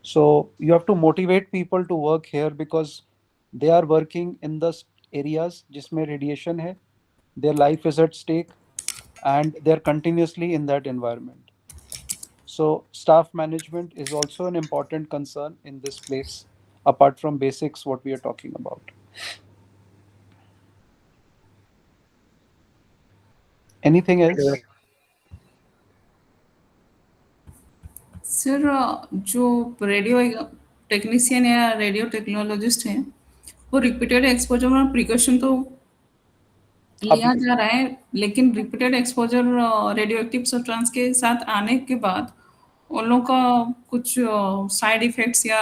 So you have to motivate people to work here because they are working in the areas जिसमें radiation है, their life is at stake, and they are continuously in that environment. So staff management is also an important concern in this place, apart from basics what we are talking about. Anything else? Yeah. Sir जो radio technician या radio technologist हैं, वो repeated exposure में precaution तो लिया जा रहा है, लेकिन repeated exposure radio active substance के साथ आने के बाद उन लोगों का कुछ साइड इफेक्ट्स या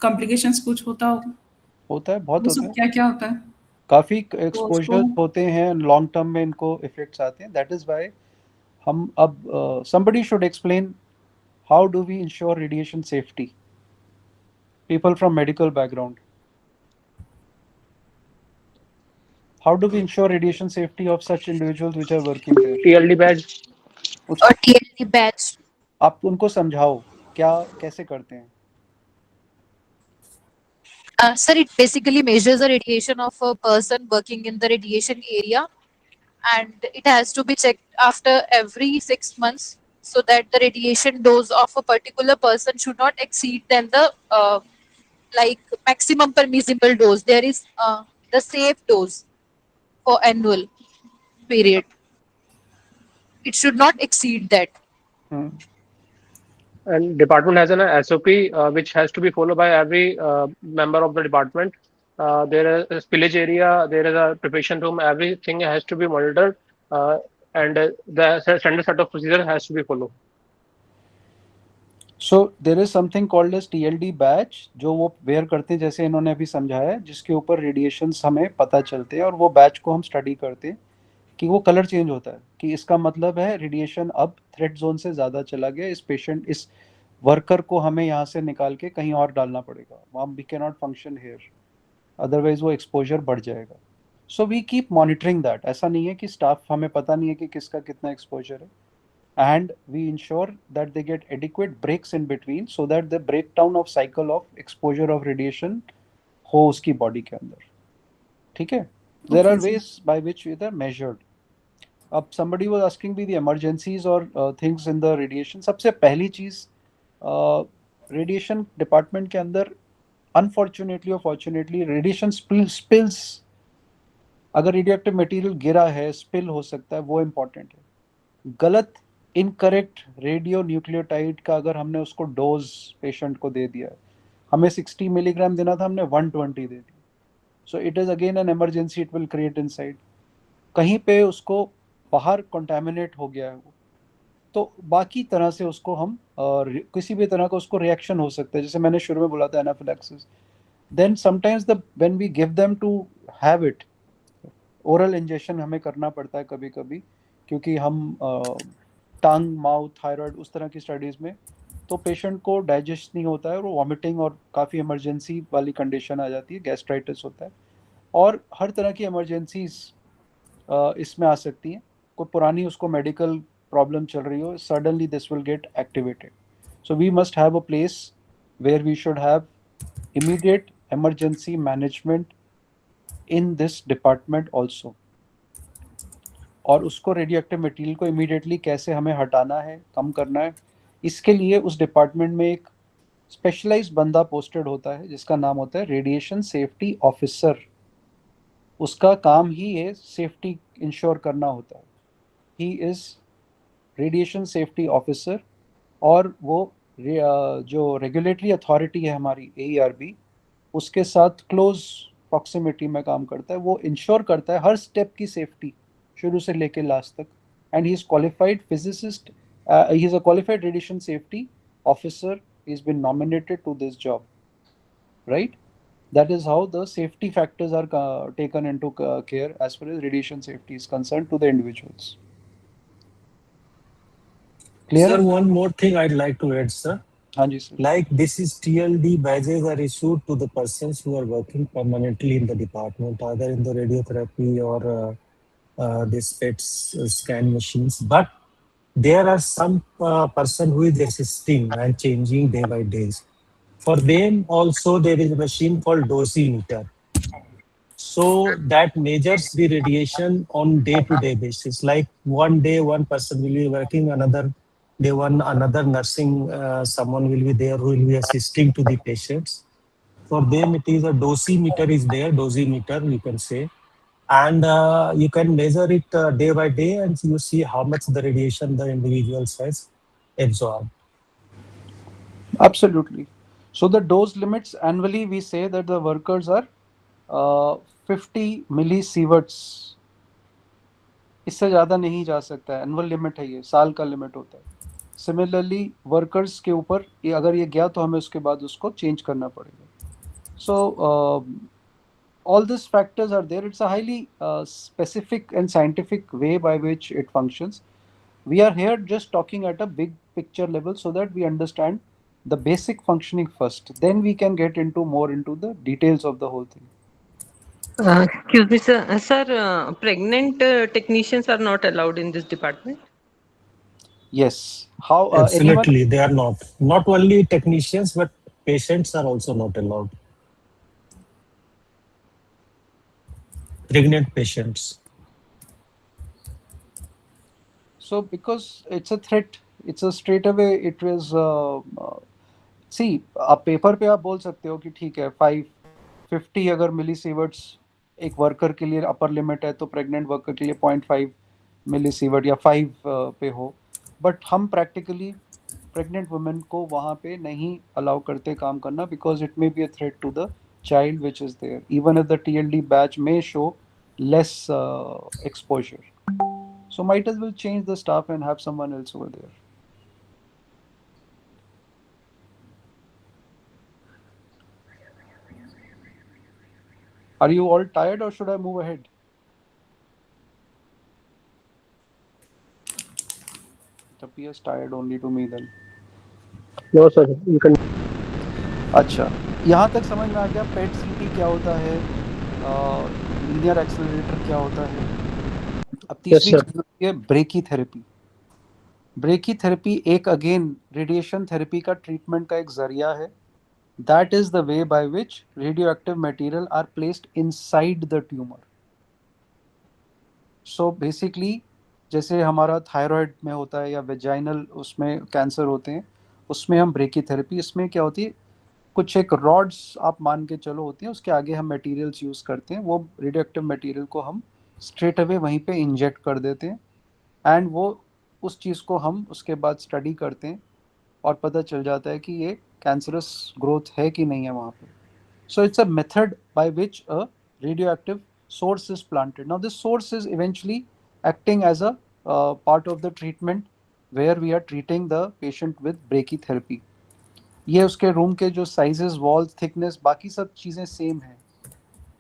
कॉम्प्लिकेशंस कुछ होता हो, होता है, बहुत वो होता सब है. क्या क्या होता है? काफी तो एक्सपोजर उसको होते हैं, लॉन्ग टर्म में इनको इफेक्ट्स आते हैं. दैट इज व्हाई हम अब somebody should explain how do we ensure radiation safety. People from medical background, how do we ensure radiation safety of such individuals which are working there? TLD badge. उसको Or TLD batch. आप उनको समझाओ क्या कैसे करते हैं. Sir, it basically measures the radiation of a person working in the radiation area, and it has to be checked after every 6 months so that the radiation dose of a particular person should not exceed than the like maximum permissible dose. There is the safe dose for annual period. It should not exceed that. Hmm. And department has an SOP which has to be followed by every member of the department. There is a spillage area, there is a preparation room, everything has to be monitored, and the standard set of procedure has to be followed. So there is something called as TLD batch जो वो where करते हैं, जैसे इन्होंने अभी समझाया है, जिसके ऊपर रेडिएशंस हमें पता चलते हैं, और वो बैच को हम स्टडी करते हैं कि वो कलर चेंज होता है, कि इसका मतलब है रेडिएशन अब थ्रेट जोन से ज़्यादा चला गया, इस पेशेंट, इस वर्कर को हमें यहाँ से निकाल के कहीं और डालना पड़ेगा, वहाँ we can not function here, otherwise वो एक्सपोजर बढ़ जाएगा. So we keep monitoring that. ऐसा नहीं है कि स्टाफ हमें पता नहीं है कि किसका कितना एक्सपोजर है, and we ensure that they get adequate breaks in between so that the breakdown of cycle of exposure of radiation हो उसकी बॉडी के अंदर. ठीक है. There Okay, are sir. ways by which they're measured. अब somebody was asking me the emergencies or things in the radiation. सबसे पहली चीज रेडिएशन डिपार्टमेंट के अंदर अनफॉर्चुनेटली और फॉर्चुनेटली रेडिएशन स्पिल्स, अगर रेडियोएक्टिव मटेरियल गिरा है, स्पिल हो सकता है, वो इम्पोर्टेंट है। गलत इनकरेक्ट रेडियो न्यूक्लियोटाइड का अगर हमने उसको डोज पेशेंट को दे दिया है, हमें 60 मिलीग्राम देना था, हमने 120 दे दिया, so it is again an emergency, it will create inside. कहीं पे उसको बाहर कंटामिनेट हो गया है वो, तो बाकी तरह से उसको हम किसी भी तरह का उसको रिएक्शन हो सकता है, जैसे मैंने शुरू में बोला था anaphylaxis. Then sometimes the when we give them to have it, oral injection हमें करना पड़ता है कभी कभी, क्योंकि हम टंग माउथ थायराइड उस तरह की स्टडीज में तो पेशेंट को डाइजेस्ट नहीं होता है और वो वॉमिटिंग और काफ़ी इमरजेंसी वाली कंडीशन आ जाती है, गैस्ट्राइटिस होता है, और हर तरह की इमरजेंसीज इसमें आ सकती हैं। कोई पुरानी उसको मेडिकल प्रॉब्लम चल रही हो, suddenly this will get activated, so we must have a place where we should have immediate emergency management in this department also। और उसको रेडियोएक्टिव मटेरियल को इमीडिएटली कैसे हमें हटाना है, कम करना है, इसके लिए उस डिपार्टमेंट में एक स्पेशलाइज्ड बंदा पोस्टेड होता है जिसका नाम होता है रेडिएशन सेफ्टी ऑफिसर। उसका काम ही है सेफ्टी इंश्योर करना होता है। He is radiation safety officer, और वो जो रेगुलेटरी अथॉरिटी है हमारी AERB, उसके साथ क्लोज प्रॉक्सिमिटी में काम करता है। वो इंश्योर करता है हर स्टेप की सेफ्टी शुरू से लेके लास्ट तक, and he is qualified physicist, he is a qualified radiation safety officer, he has been nominated to this job, right? That is how the safety factors are taken into care as far as radiation safety is concerned to the individuals. Clear? Sir, one more thing I'd like to add, sir. हाँ जी sir. Like this is TLD badges are issued to the persons who are working permanently in the department, either in the radiotherapy or this PET scan machines. But there are some person who is assisting and changing day by day. For them also there is a machine called dosimeter. So that measures the radiation on day-to-day basis. Like one day one person will be working, another day another nursing someone will be there who will be assisting to the patients. For them it is a dosimeter is there, dosimeter you can say, and you can measure it day by day and you see how much the radiation the individual has absorbed. Absolutely. So the dose limits annually, we say that the workers are 50 millisieverts, इससे ज़्यादा नहीं जा सकता है। Annual limit है, ये साल का लिमिट होता है। सिमिलरली वर्कर्स के ऊपर ये अगर ये गया तो हमें उसके बाद उसको चेंज करना पड़ेगा। सो all these factors are there. It's a highly specific and scientific way by which it functions. We are here just talking at a big picture level so that we understand the basic functioning first. Then we can get into more into the details of the whole thing. Excuse me, sir. Pregnant technicians are not allowed in this department? Yes. How anyone? Absolutely, they are not. Not only technicians, but patients are also not allowed. Pregnant patients. So because it's a threat, it's a straight away, it was see, आप paper पे आप बोल सकते हो कि ठीक है 550 अगर मिलीसीवर्ट्स एक वर्कर के लिए अपर लिमिट है, तो प्रेग्नेंट वर्कर के लिए 0.5 मिलीसीवर्ट या 5 पे हो, बट हम प्रैक्टिकली प्रेग्नेंट वुमेन को वहाँ पे नहीं अलाउ करते काम करना, because it may be a threat to the child which is there, even if the TLD batch may show less exposure. So might as well change the staff and have someone else over there. Are you all tired or should I move ahead? It appears tired only to me then. No, sir. You can. अच्छा, यहाँ तक समझ में आ गया पेट सीटी क्या होता है, लीनियर एक्सेलरेटर क्या होता है। अब तीसरी sir. चीज होती है ब्रेकी थेरेपी। ब्रेकी थेरेपी एक अगेन रेडिएशन थेरेपी का ट्रीटमेंट का एक जरिया है। That is the way by which radioactive material are placed inside the tumour. So basically जैसे हमारा थायराइड में होता है या वेजाइनल उसमें कैंसर होते हैं, उसमें हम ब्रेकीथेरेपी, इसमें क्या होती है, कुछ एक रॉड्स आप मान के चलो होती हैं, उसके आगे हम मटेरियल्स यूज़ करते हैं, वो रेडियो एक्टिव मटेरियल को हम स्ट्रेट अवे वहीं पे इंजेक्ट कर देते हैं, एंड वो उस चीज़ को हम उसके बाद स्टडी करते हैं और पता चल जाता है कि ये कैंसरस ग्रोथ है कि नहीं है वहाँ पे. So it's a method by which a radioactive source is planted. Now this source is eventually acting as a part of the treatment where we are treating the patient with brachytherapy. ये उसके room के जो sizes, wall thickness, बाकी सब चीज़ें same हैं.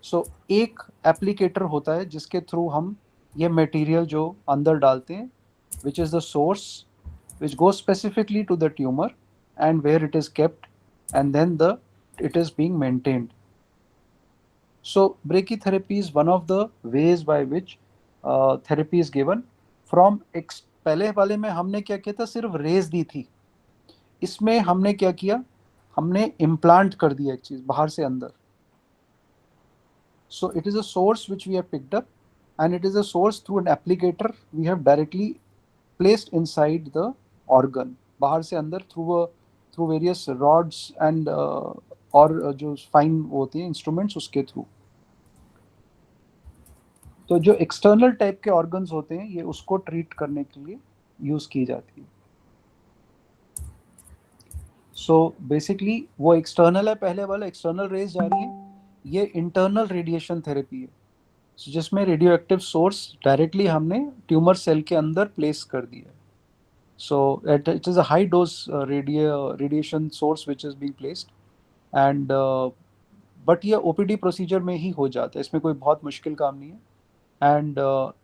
सो एक applicator होता है जिसके थ्रू हम ये मटेरियल जो अंदर डालते हैं, which is the source which goes specifically to the tumor and where it is kept, and then it is being maintained. So brachytherapy is one of the ways by which therapy is given from पहले वाले में हमने क्या किया था, सिर्फ raise दी थी. इसमें हमने क्या किया, हमने इम्प्लांट कर दिया एक चीज बाहर से अंदर. So it is a source which we have picked up, and it is a source through an applicator we have directly placed inside the organ, बाहर से अंदर through various rods and और जो फाइन होती हैं इंस्ट्रूमेंट्स उसके through. तो जो एक्सटर्नल टाइप के ऑर्गन्स होते हैं ये उसको ट्रीट करने के लिए यूज की जाती है. सो बेसिकली वो एक्सटर्नल है, पहले वाला एक्सटर्नल रेज जा रही है. ये इंटरनल रेडिएशन थेरेपी है, जिसमें रेडियो एक्टिव सोर्स डायरेक्टली हमने ट्यूमर सेल के अंदर प्लेस कर दिया. So it is a high dose radiation source which is being placed, and but ये ओपीडी प्रोसीजर में ही हो जाता है, इसमें कोई बहुत मुश्किल काम नहीं है. एंड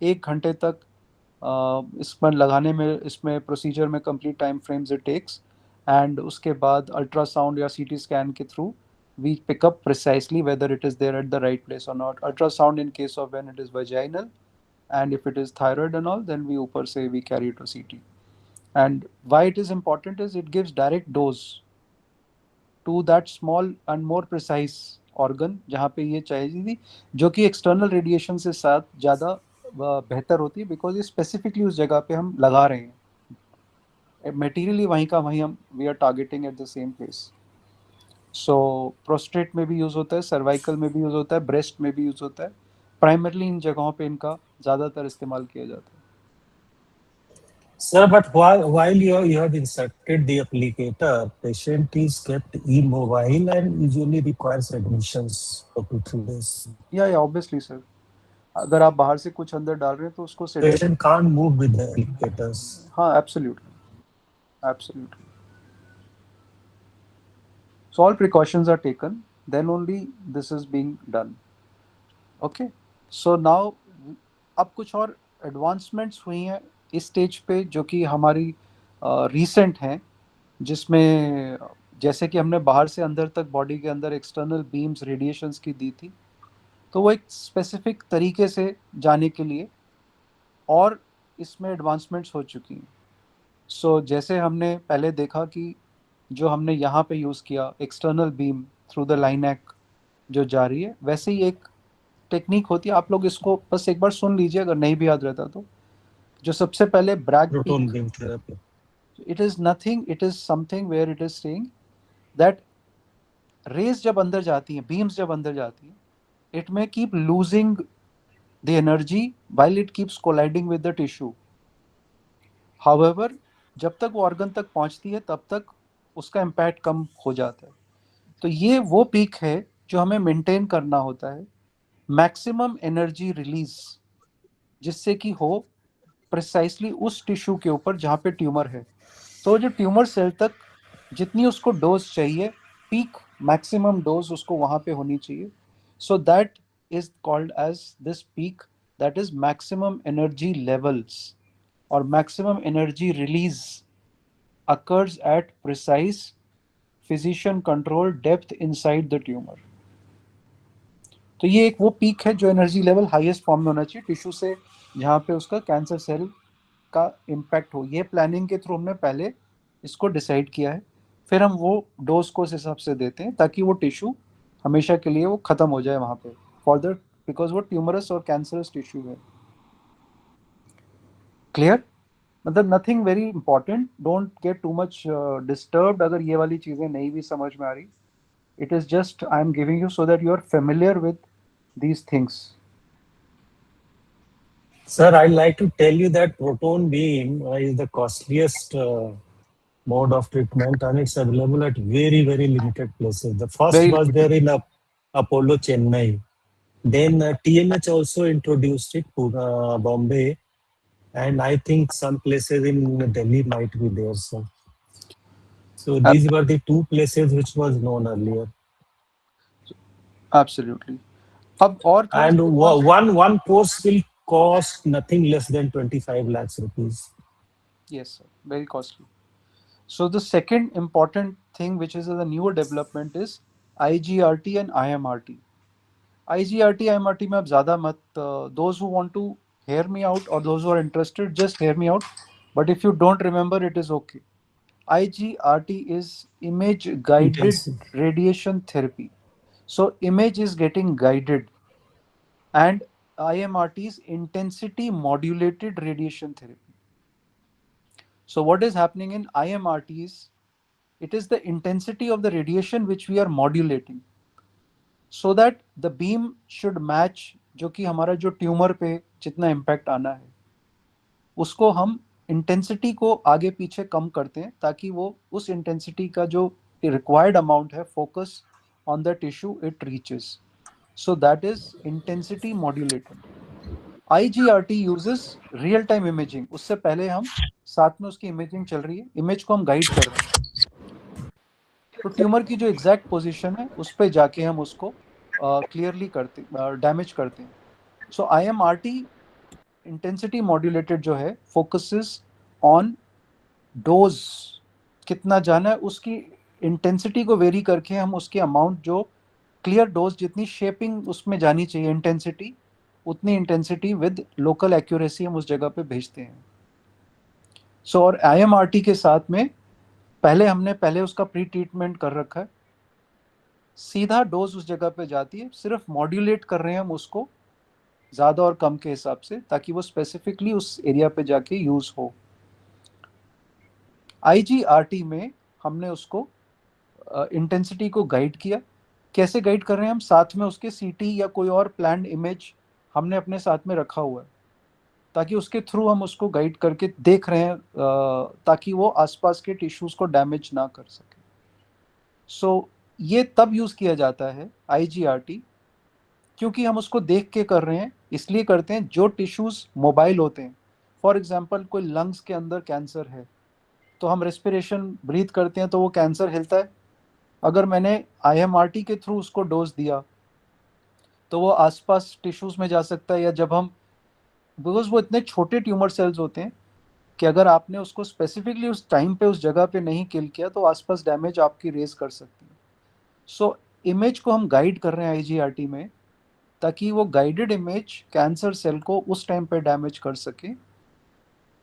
1 घंटे तक इस पर लगाने में, इसमें प्रोसीजर में complete time frames it takes. एंड उसके बाद अल्ट्रासाउंड या सीटी स्कैन के through we pick up precisely whether it is there at the right place or not. Ultrasound in case of when it is vaginal, and if it is thyroid and all, then we upper say we carry to CT. And why it is important is it gives direct dose to that small and more precise organ जहाँ पे ये चाहिए थी, जो कि external radiation से साथ ज़्यादा बेहतर होती है, बिकॉज ये स्पेसिफिकली उस जगह पे हम लगा रहे हैं मटेरियली, वहीं का वहीं हम we are targeting at the same place. So prostate में भी यूज़ होता है, सर्वाइकल में भी यूज़ होता है, ब्रेस्ट में भी यूज़ होता है. प्राइमरली इन जगहों पे इनका ज़्यादातर इस्तेमाल किया जाता है. Sir, but while you have inserted the applicator, patient is kept immobile and usually requires admissions for 2-3 days. या ऑब्वियसली सर, अगर आप बाहर से कुछ अंदर डाल रहे हैं तो उसको Patient can't move with the applicators. हाँ, absolutely. So all precautions are taken, then only this is being done. Okay, so now अब कुछ और एडवांसमेंट्स हुई हैं इस स्टेज पे जो कि हमारी रीसेंट हैं, जिसमें जैसे कि हमने बाहर से अंदर तक बॉडी के अंदर एक्सटर्नल बीम्स रेडिएशंस की दी थी, तो वो एक स्पेसिफिक तरीके से जाने के लिए और इसमें एडवांसमेंट्स हो चुकी हैं. सो जैसे हमने पहले देखा कि जो हमने यहाँ पे यूज़ किया एक्सटर्नल बीम थ्रू द लाइनैक जो जा रही है, वैसे ही एक टेक्निक होती है. आप लोग इसको बस एक बार सुन लीजिए अगर नहीं भी याद रहता तो. जो सबसे पहले Bragg Proton beam therapy. It is nothing, it is something where it is saying that rays जब अंदर जाती हैं, बीम्स जब अंदर जाती हैं, it may keep losing the energy while it keeps colliding with the tissue. However, जब तक वो ऑर्गन तक पहुंचती है तब तक उसका इम्पैक्ट कम हो जाता है. तो ये वो पीक है जो हमें मेंटेन करना होता है, मैक्सिमम एनर्जी रिलीज, जिससे कि हो प्रिसाइसली उस टिश्यू के ऊपर जहाँ पे ट्यूमर है. तो जो ट्यूमर सेल तक जितनी उसको डोज चाहिए, पीक मैक्सिमम डोज उसको वहाँ पे होनी चाहिए. So that is called as this peak, that is maximum energy levels और maximum energy release occurs at precise physician controlled depth inside the tumor. तो ये एक वो पीक है जो एनर्जी लेवल हाईएस्ट फॉर्म में होना चाहिए टिश्यू से, जहाँ पे उसका कैंसर सेल का इम्पैक्ट हो. ये प्लानिंग के थ्रू हमने पहले इसको डिसाइड किया है, फिर हम वो डोज को उस हिसाब से देते हैं ताकि वो टिश्यू हमेशा के लिए वो खत्म हो जाए वहाँ पे, फॉर द बिकॉज वो ट्यूमरस और कैंसरस टिश्यू है. क्लियर? मतलब nothing very important, don't get too much disturbed अगर ये वाली चीजें नहीं भी समझ में आ रही. It is just I am giving you so that you are familiar with these things. Sir, I'd like to tell you that proton beam is the costliest mode of treatment, and it's available at very, very limited places. The first Very was there limited. in Apollo Chennai. Then TMH also introduced it to Bombay, and I think some places in Delhi might be there. So these were the two places which was known earlier. Absolutely. अब और थोड़ा And सा advanced. one course will cost nothing less than 25 lakhs rupees. Yes, sir. Very costly. So the second important thing, which is the newer development, is IGRT and IMRT. IGRT, IMRT में आप ज़्यादा मत. Those who want to hear me out or those who are interested, just hear me out. But if you don't remember, it is okay. IGRT is image guided Intensive. radiation therapy. So image is getting guided, and IMRT is intensity modulated radiation therapy. So what is happening in IMRT is it is the intensity of the radiation which we are modulating so that the beam should match जो कि हमारा जो tumour पे जितना impact आना है उसको हम इंटेंसिटी को आगे पीछे कम करते हैं ताकि वो उस इंटेंसिटी का जो रिक्वायर्ड अमाउंट है focus on the tissue it reaches. So that is intensity modulated. IGRT uses real time imaging. उससे पहले हम साथ में उसकी इमेजिंग चल रही है, इमेज को हम गाइड कर रहे हैं. तो ट्यूमर की जो एग्जैक्ट पोजीशन है उस पर जाके हम उसको क्लियरली करते डैमेज करते हैं. सो IMRT इंटेंसिटी मॉड्यूलेटेड जो है फोकसेस ऑन डोज कितना जाना है उसकी इंटेंसिटी को वेरी करके हम उसके अमाउंट जो क्लियर डोज जितनी शेपिंग उसमें जानी चाहिए इंटेंसिटी उतनी इंटेंसिटी विद लोकल एक्यूरेसी हम उस जगह पे भेजते हैं. सो और IMRT के साथ में पहले उसका प्री ट्रीटमेंट कर रखा है, सीधा डोज उस जगह पे जाती है, सिर्फ मॉड्यूलेट कर रहे हैं हम उसको ज़्यादा और कम के हिसाब से ताकि वो स्पेसिफिकली उस एरिया पे जाके यूज़ हो. IGRT में हमने उसको इंटेंसिटी को गाइड किया. कैसे गाइड कर रहे हैं हम, साथ में उसके सीटी या कोई और प्लान्ड इमेज हमने अपने साथ में रखा हुआ है ताकि उसके थ्रू हम उसको गाइड करके देख रहे हैं ताकि वो आसपास के टिश्यूज को डैमेज ना कर सके. सो ये तब यूज़ किया जाता है IGRT क्योंकि हम उसको देख के कर रहे हैं, इसलिए करते हैं जो टिश्यूज मोबाइल होते हैं. फॉर एग्जाम्पल कोई लंग्स के अंदर कैंसर है तो हम रेस्पिरेशन ब्रीथ करते हैं तो वो कैंसर हिलता है. अगर मैंने IMRT के थ्रू उसको डोज दिया तो वो आसपास टिश्यूज में जा सकता है, या जब हम बिकॉज वो इतने छोटे ट्यूमर सेल्स होते हैं कि अगर आपने उसको स्पेसिफिकली उस टाइम पे उस जगह पे नहीं किल किया तो आसपास डैमेज आपकी रेज कर सकती है. सो इमेज को हम गाइड कर रहे हैं IGRT में ताकि वो गाइडेड इमेज कैंसर सेल को उस टाइम पे डैमेज कर सके,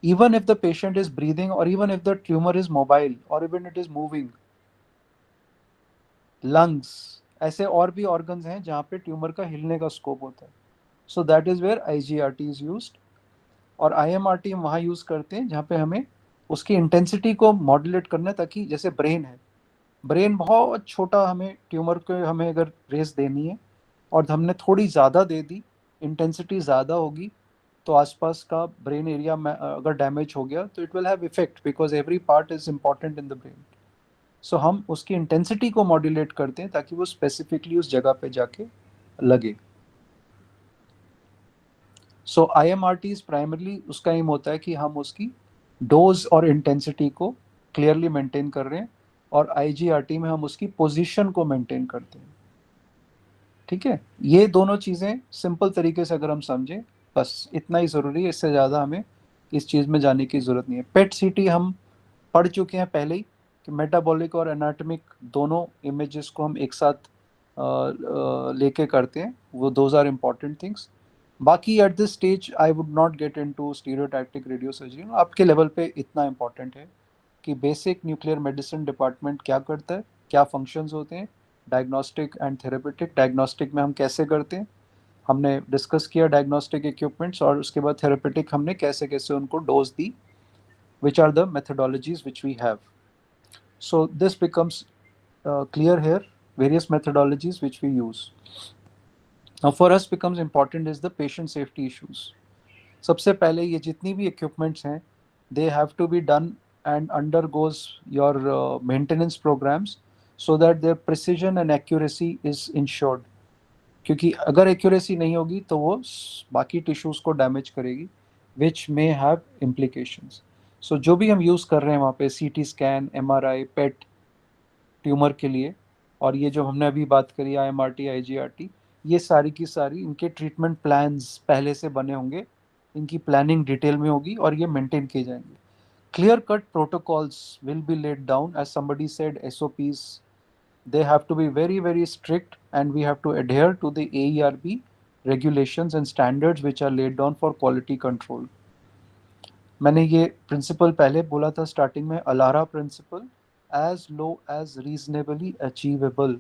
even if the patient is breathing और even if the tumour is mobile और even it is moving. Lungs ऐसे और भी ऑर्गन्स हैं जहाँ पे ट्यूमर का हिलने का स्कोप होता है. So that is where IGRT is used. और IMRT हम वहाँ यूज़ करते हैं जहाँ पे हमें उसकी इंटेंसिटी को मॉड्यूलेट करना है ताकि जैसे ब्रेन है, ब्रेन बहुत छोटा, हमें ट्यूमर को हमें अगर रेस देनी है और हमने थोड़ी ज़्यादा दे दी, इंटेंसिटी ज़्यादा होगी तो आसपास का ब्रेन एरिया में अगर डैमेज हो गया तो it will have effect because every part is important in the brain. So हम उसकी इंटेंसिटी को मॉड्यूलेट करते हैं ताकि वो स्पेसिफिकली उस जगह पे जाके लगे. सो IMRT प्राइमरली उसका एम होता है कि हम उसकी डोज और इंटेंसिटी को क्लियरली मेंटेन कर रहे हैं और IGRT में हम उसकी पोजीशन को मेंटेन करते हैं. ठीक है, ये दोनों चीज़ें सिंपल तरीके से अगर हम समझें बस इतना ही ज़रूरी है, इससे ज़्यादा हमें इस चीज़ में जाने की ज़रूरत नहीं है. पेट CT हम पढ़ चुके हैं पहले ही कि मेटाबॉलिक और एनाटॉमिक दोनों इमेजेस को हम एक साथ लेके करते हैं, वो दोज आर इम्पॉर्टेंट थिंग्स. बाकी eight this stage I would not get into stereotactic radio surgery. आपके लेवल पे इतना इम्पॉर्टेंट है कि बेसिक न्यूक्लियर मेडिसिन डिपार्टमेंट क्या करता है, क्या फंक्शंस होते हैं, डायग्नोस्टिक एंड थेरेपेटिक. डायग्नोस्टिक में हम कैसे करते हैं, हमने डिस्कस किया डायग्नोस्टिक इक्विपमेंट्स, और उसके बाद थेरेपेटिक हमने कैसे कैसे उनको dose the, which are the methodologies which we have. So this becomes clear here, various methodologies which we use. Now for us becomes important is the patient safety issues. सबसे पहले ये जितनी भी equipments हैं, they have to be done and undergoes your maintenance programs so that their precision and accuracy is ensured. क्योंकि अगर accuracy नहीं होगी तो वो बाकी tissues को damage करेगी, which may have implications. So जो भी हम यूज़ कर रहे हैं वहाँ पे CT scan, MRI, PET tumour के लिए, और ये जो हमने अभी बात करी IMRT, IGRT, ये सारी की सारी इनके ट्रीटमेंट प्लान्स पहले से बने होंगे, इनकी प्लानिंग डिटेल में होगी और ये मेंटेन किए जाएंगे. Clear cut protocols will be laid down, as somebody said, SOPs. They have to be very, very strict, and we have to adhere to the AERB regulations and standards which are laid down for quality control. मैंने ये principal पहले बोला था starting में, ALARA principle, as low as reasonably achievable,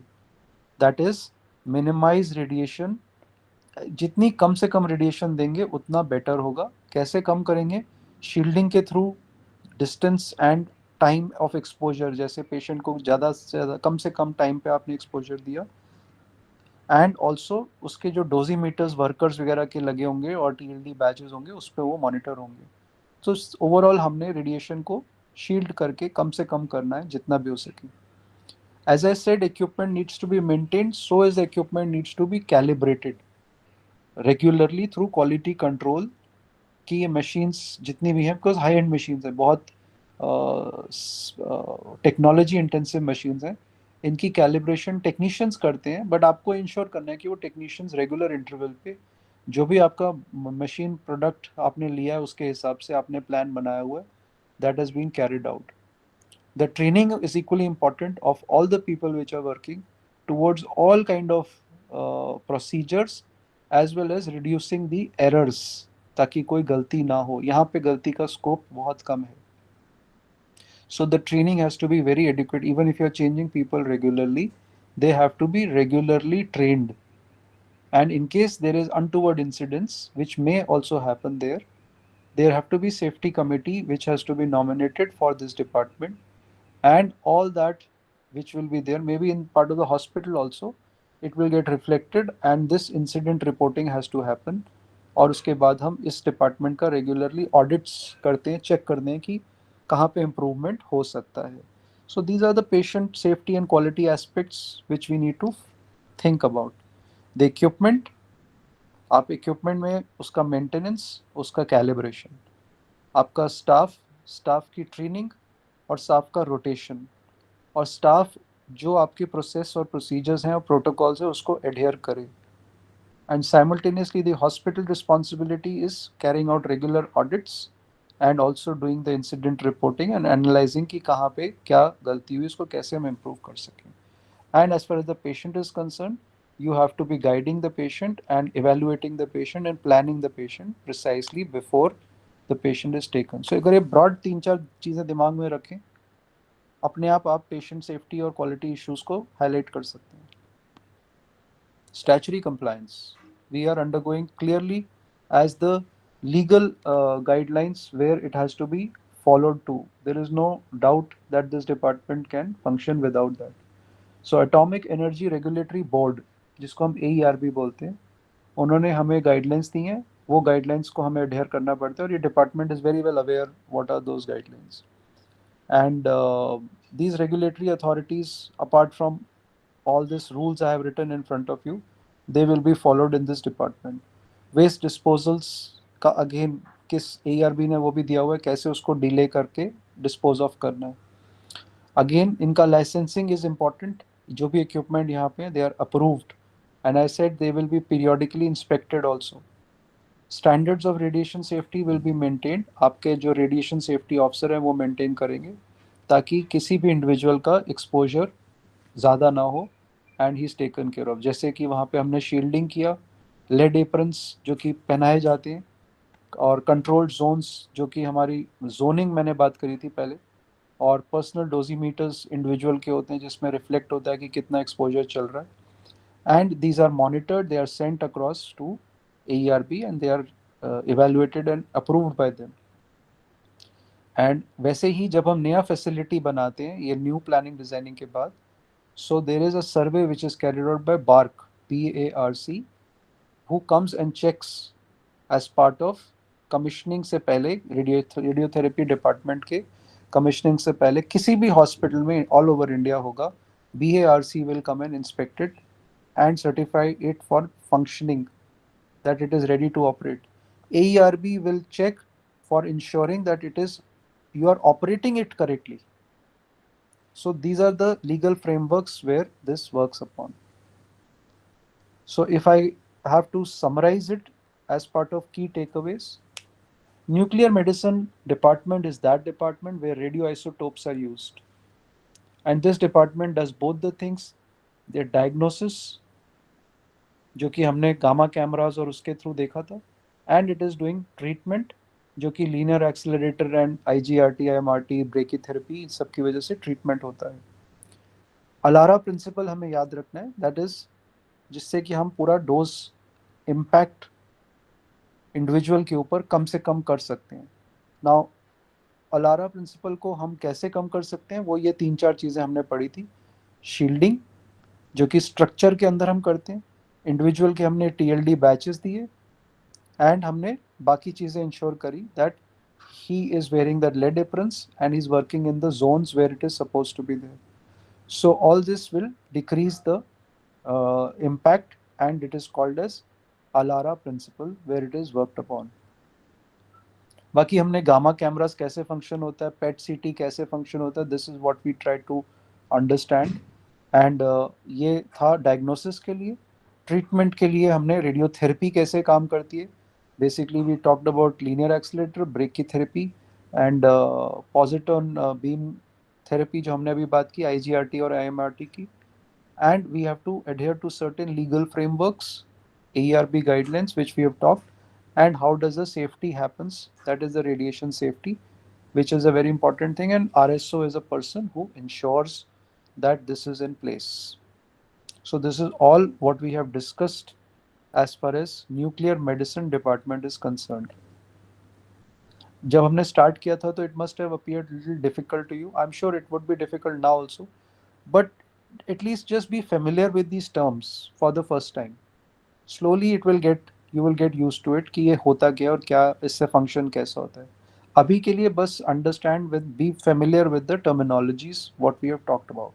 that is minimize radiation. जितनी कम से कम radiation देंगे उतना बेटर होगा. कैसे कम करेंगे? शील्डिंग के through, distance and time of exposure, जैसे पेशेंट को ज़्यादा से ज़्यादा कम से कम टाइम पे आपने एक्सपोजर दिया, एंड ऑल्सो उसके जो डोजीमीटर्स वर्कर्स वगैरह के लगे होंगे और TLD बैचेस होंगे उस पर वो मॉनिटर होंगे. तो ओवरऑल हमने रेडिएशन को शील्ड करके कम से कम करना है जितना भी हो सके. As I said, equipment needs to be maintained, so as the equipment needs to be calibrated regularly through quality control. कि ये machines जितनी भी हैं, because high end machines हैं, बहुत टेक्नोलॉजी इंटेंसिव machines हैं, इनकी कैलिब्रेशन टेक्नीशियंस करते हैं, बट आपको इंश्योर करना है कि वो टेक्नीशियंस रेगुलर इंटरवल पे जो भी आपका मशीन प्रोडक्ट आपने लिया है उसके हिसाब से आपने प्लान बनाया हुआ है, that has been carried out. The training is equally important of all the people which are working towards all kind of procedures, as well as reducing the errors, ताकि कोई गलती ना हो. यहाँ पे गलती का स्कोप बहुत कम है. So the training has to be very adequate. Even if you are changing people regularly, they have to be regularly trained. And in case there is untoward incidents, which may also happen there have to be safety committee which has to be nominated for this department, and all that which will be there, maybe in part of the hospital also, it will get reflected, and this incident reporting has to happen. और उसके बाद हम इस department का regularly audits करते हैं, check करते हैं कि कहाँ पे इम्प्रूवमेंट हो सकता है. So these are the patient safety and quality aspects which we need to think about. The equipment, आप इक्विपमेंट में उसका मेंटेनेंस, उसका कैलिब्रेशन, आपका स्टाफ की ट्रेनिंग और स्टाफ का रोटेशन, और स्टाफ जो आपके प्रोसेस और प्रोसीजर्स हैं और प्रोटोकॉल्स हैं उसको एडहेयर करे. And simultaneously the hospital responsibility is carrying out regular audits and also doing the incident reporting and analysing कि कहाँ पे क्या गलती हुई, इसको कैसे हम इम्प्रूव कर सकें. And as far as the patient is concern, you have to be guiding the patient and evaluating the patient and planning the patient precisely before the patient is taken. So अगर ये broad 3-4 चीज़ें दिमाग में रखें, अपने आप patient safety और quality issues को हाईलाइट कर सकते हैं. Statutory compliance, we are undergoing clearly as the legal guidelines where it has to be followed to. There is no doubt that this department can function without that. So Atomic Energy Regulatory Board, जिसको हम AERB बोलते हैं, उन्होंने हमें guidelines दी हैं, वो guidelines को हमें अडेयर करना पड़ता है, और ये department is very well aware what are those guidelines. And these regulatory authorities, apart from all these rules I have written in front of you, they will be followed in this department. Waste disposals का again किस AERB ने वो भी दिया हुआ है, कैसे उसको डिले करके डिस्पोज ऑफ करना है. Again, इनका licensing is important. जो भी equipment यहाँ पे they are approved, and I said they will be periodically inspected also. Standards of radiation safety will be maintained. आपके जो radiation safety officer हैं वो maintain करेंगे ताकि किसी भी individual का exposure ज़्यादा ना हो, and he is taken care of. जैसे कि वहाँ पे हमने shielding किया, lead aprons जो कि पहनाए जाते हैं, और controlled zones जो कि हमारी zoning मैंने बात करी थी पहले, और पर्सनल डोजीमीटर्स इंडिविजुअल के होते हैं जिसमें रिफ्लेक्ट होता है कि कितना एक्सपोजर चल रहा है. and these are monitored, they are sent across to AERB and they are evaluated and approved by them. And वैसे ही जब हम नया फैसिलिटी बनाते हैं ये न्यू प्लानिंग डिजाइनिंग के बाद, so there is a survey which is carried out by BARC, BARC, who comes and checks as part of commissioning से पहले, रेडियोथेरेपी डिपार्टमेंट के commissioning से पहले किसी भी हॉस्पिटल में all over India होगा, BARC will come and inspect it and certify it for functioning, that it is ready to operate. AERB will check for ensuring that it is, you are operating it correctly. So these are the legal frameworks where this works upon. So if I have to summarize it as part of key takeaways, nuclear medicine department is that department where radioisotopes are used. And this department does both the things, their diagnosis, जो कि हमने gamma cameras और उसके through देखा था, and it is doing treatment, जो कि linear accelerator and IGRT, IMRT, brachytherapy, इन सब की वजह से ट्रीटमेंट होता है. अलारा प्रिंसिपल हमें याद रखना है, दैट इज जिससे कि हम पूरा डोज इम्पैक्ट इंडिविजुअल के ऊपर कम से कम कर सकते हैं. नाउ अलारा प्रिंसिपल को हम कैसे कम कर सकते हैं, वो ये 3-4 चीज़ें हमने पढ़ी थी. शील्डिंग, जो कि स्ट्रक्चर के अंदर हम करते हैं. इंडिविजुअल के हमने TLD बैचेस दिए एंड हमने बाकी चीज़ें इंश्योर करी that he is wearing the lead aprons and he's working in the zones where it is supposed to be there. So all this will decrease the impact and it is called as ALARA principle where it is worked upon. बाकी हमने gamma cameras कैसे function होता है, पेट CT कैसे function होता है, this is what we try to understand. And ये था डायग्नोसिस के लिए. ट्रीटमेंट के लिए हमने रेडियोथेरेपी कैसे काम करती है, basically we talked about linear accelerator, brachytherapy and positron beam therapy जो हमने अभी बात की, IGRT और IMRT की. And we have to adhere to certain legal frameworks, AERB guidelines which we have talked, and how does the safety happens, that is the radiation safety, which is a very important thing, and RSO is a person who ensures that this is in place. So this is all what we have discussed as far as nuclear medicine department is concerned. जब हमने start किया था तो it must have appeared little difficult to you. I'm sure it would be difficult now also, but at least just be familiar with these terms for the first time. Slowly you will get used to it कि ये होता क्या और क्या इससे function कैसा होता है. अभी के लिए बस be familiar with the terminologies what we have talked about.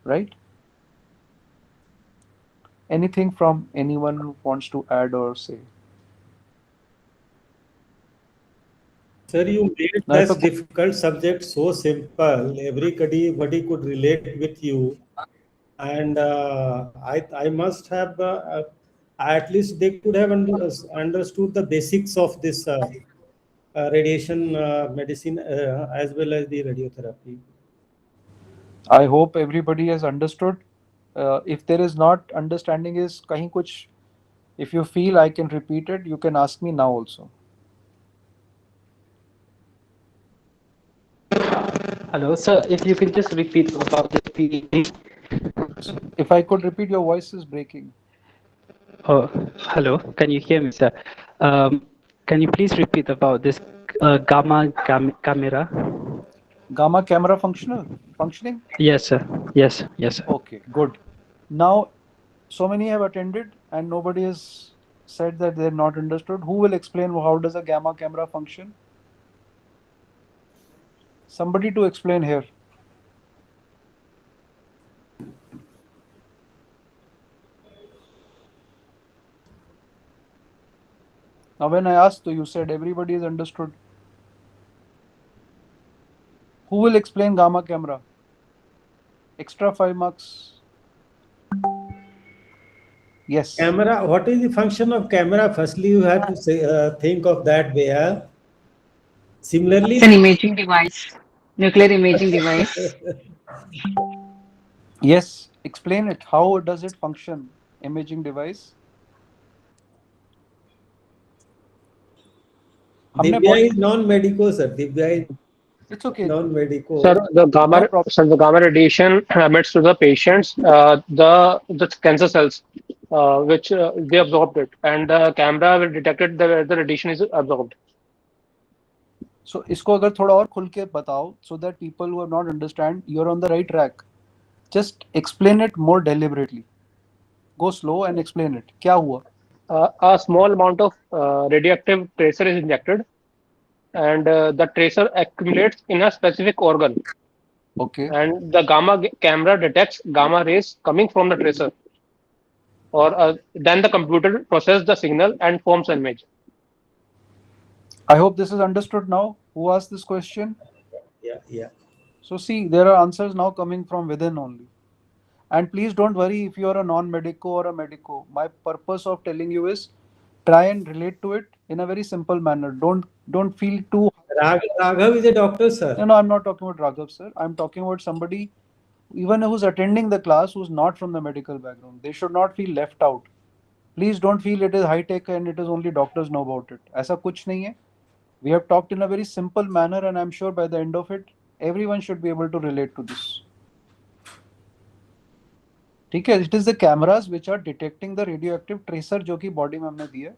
Right? Anything from anyone who wants to add or say? Sir, you made this difficult subject so simple. Everybody could relate with you, and I must have at least they could have understood the basics of this radiation medicine as well as the radiotherapy. I hope everybody has understood. If there is not understanding is kahin kuch, if you feel I can repeat it, you can ask me now also. Hello, sir. If you can just repeat about this PET. If I could repeat, your voice is breaking. Oh, hello. Can you hear me, sir? Can you please repeat about this gamma camera? Gamma camera functioning? Yes, sir. Yes, yes, sir. Okay, good. Now, so many have attended and nobody has said that they're not understood. Who will explain how does a gamma camera function? Somebody to explain here. Now when I asked, you said everybody has understood. Who will explain gamma camera? Extra 5 marks. Yes. Camera. What is the function of camera? Firstly, you have to say, think of that way. Similarly, it's an imaging device, nuclear imaging device. Yes, explain it. How does it function? Imaging device. Divya is non-medical, sir. Divya is It's okay. non-medico. Sir, No problem. the gamma radiation emits to the patients the cancer cells, which they absorbed it, and the camera will detect it the radiation is absorbed. So इसको अगर थोड़ा और खुल के बताओ, so that people who have not understand, you're on the right track. Just explain it more deliberately. Go slow and explain it. क्या हुआ? A small amount of radioactive tracer is injected, and the tracer accumulates in a specific organ, Okay. and the camera detects gamma rays coming from the tracer, or then the computer processes the signal and forms an image. I hope this is understood now. Who asked this question? Yeah. So see, there are answers now coming from within only. And please don't worry if you are a non-medico or a medico. My purpose of telling you is try and relate to it in a very simple manner. Don't feel too. Raghav is a doctor, sir. No, I'm not talking about Raghav, sir. I'm talking about somebody even who's attending the class who's not from the medical background. They should not feel left out. Please don't feel it is high tech and it is only doctors know about it. ऐसा कुछ नहीं है. We have talked in a very simple manner, and I'm sure by the end of it, everyone should be able to relate to this. ठीक है, it is the cameras which are detecting the radioactive tracer जो कि body में हमने दिया,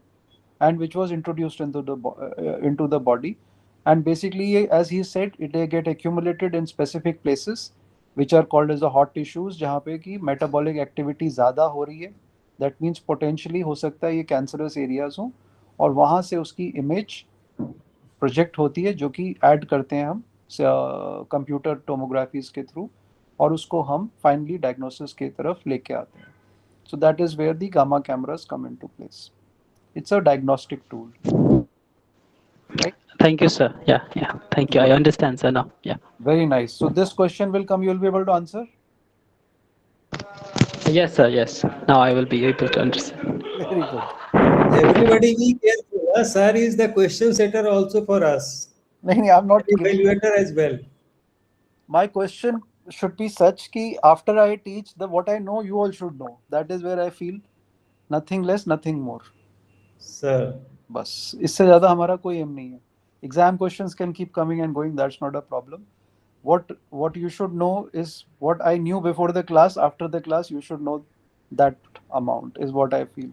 and which was introduced into the body, and basically as he said, it get accumulated in specific places which are called as the hot tissues, जहाँ पे कि metabolic activity ज़्यादा हो रही है. That means potentially हो सकता है ये cancerous areas हो, और वहाँ से उसकी image प्रोजेक्ट होती है जो कि ऐड करते हैं हम कंप्यूटर टोमोग्राफीज के थ्रू, और उसको हम फाइनली डायग्नोसिस की तरफ लेके आते हैं. So that is where the gamma cameras come into place. It's a diagnostic tool. Thank you, sir. Yeah. Thank you. I understand, sir, now. Yeah. Very nice. So this question will come, you will be able to answer? Yes, sir. Yes. Now I will be able to understand. Very good. Everybody be careful. Sir is the question setter also for us. नहीं, I'm not evaluator as well. My question should be such कि after I teach, what I know you all should know. That is where I feel nothing less, nothing more. Sir. बस इससे ज़्यादा हमारा कोई M नहीं है. Exam questions can keep coming and going. That's not a problem. What you should know is what I knew before the class. After the class, you should know that amount is what I feel.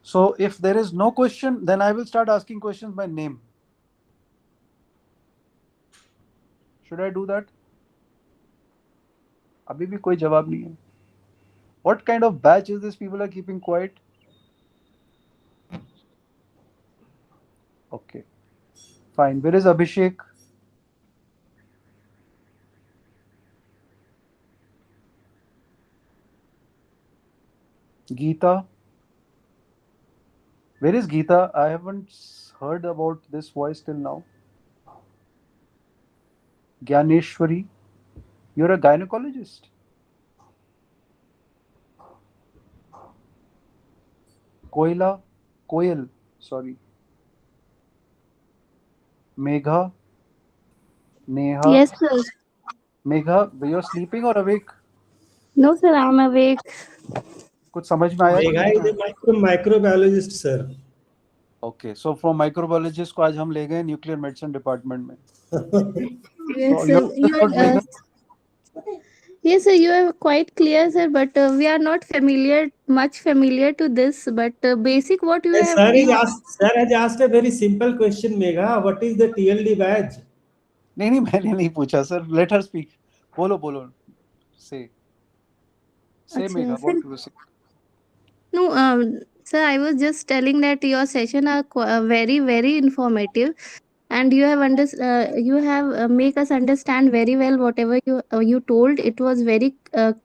So if there is no question, then I will start asking questions by name. Should I do that? अभी भी कोई जवाब नहीं है. What kind of batch is this? People are keeping quiet. Okay, fine. Where is Abhishek? Geeta? Where is Geeta? I haven't heard about this voice till now. Gyaneshwari? You're a gynecologist? Koyal, sorry. Megha? Neha? Yes, sir. Megha, you're sleeping or awake? No, sir, I'm awake. कुछ समझ में आया? Megha is a microbiologist, sir. Okay, so from microbiologist को आज हम ले गए nuclear medicine department में. Yes, sir. Yes, sir, you are quite clear, sir, but we are not much familiar to this, but basic what you have... Sir has asked a very simple question, Megha. What is the TLD badge? नहीं, मैंने नहीं पूछा, sir. Let her speak. बोलो. Say, Megha, what do you say? No, sir, I was just telling that your session are very, very informative, and you have make us understand very well whatever you told. It was very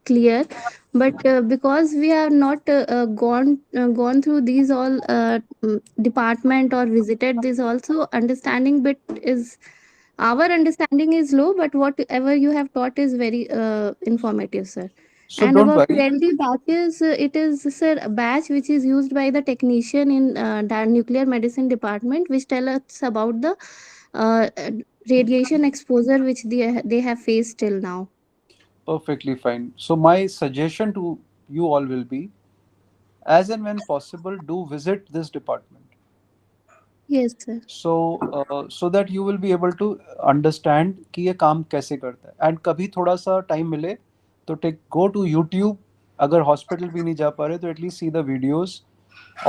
clear, but because we have not gone through these all department or visited this also, understanding bit is our understanding is low, but whatever you have taught is very informative, sir. So and don't about worry. TLD batches, it is, sir, a batch which is used by the technician in the nuclear medicine department, which tell us about the radiation exposure which they have faced till now. Perfectly fine. So my suggestion to you all will be, as and when possible, do visit this department. Yes, sir. So that you will be able to understand कि ये काम कैसे करता है. And कभी थोड़ा सा time मिले तो go to YouTube. अगर हॉस्पिटल भी नहीं जा पा रहे तो at least see the videos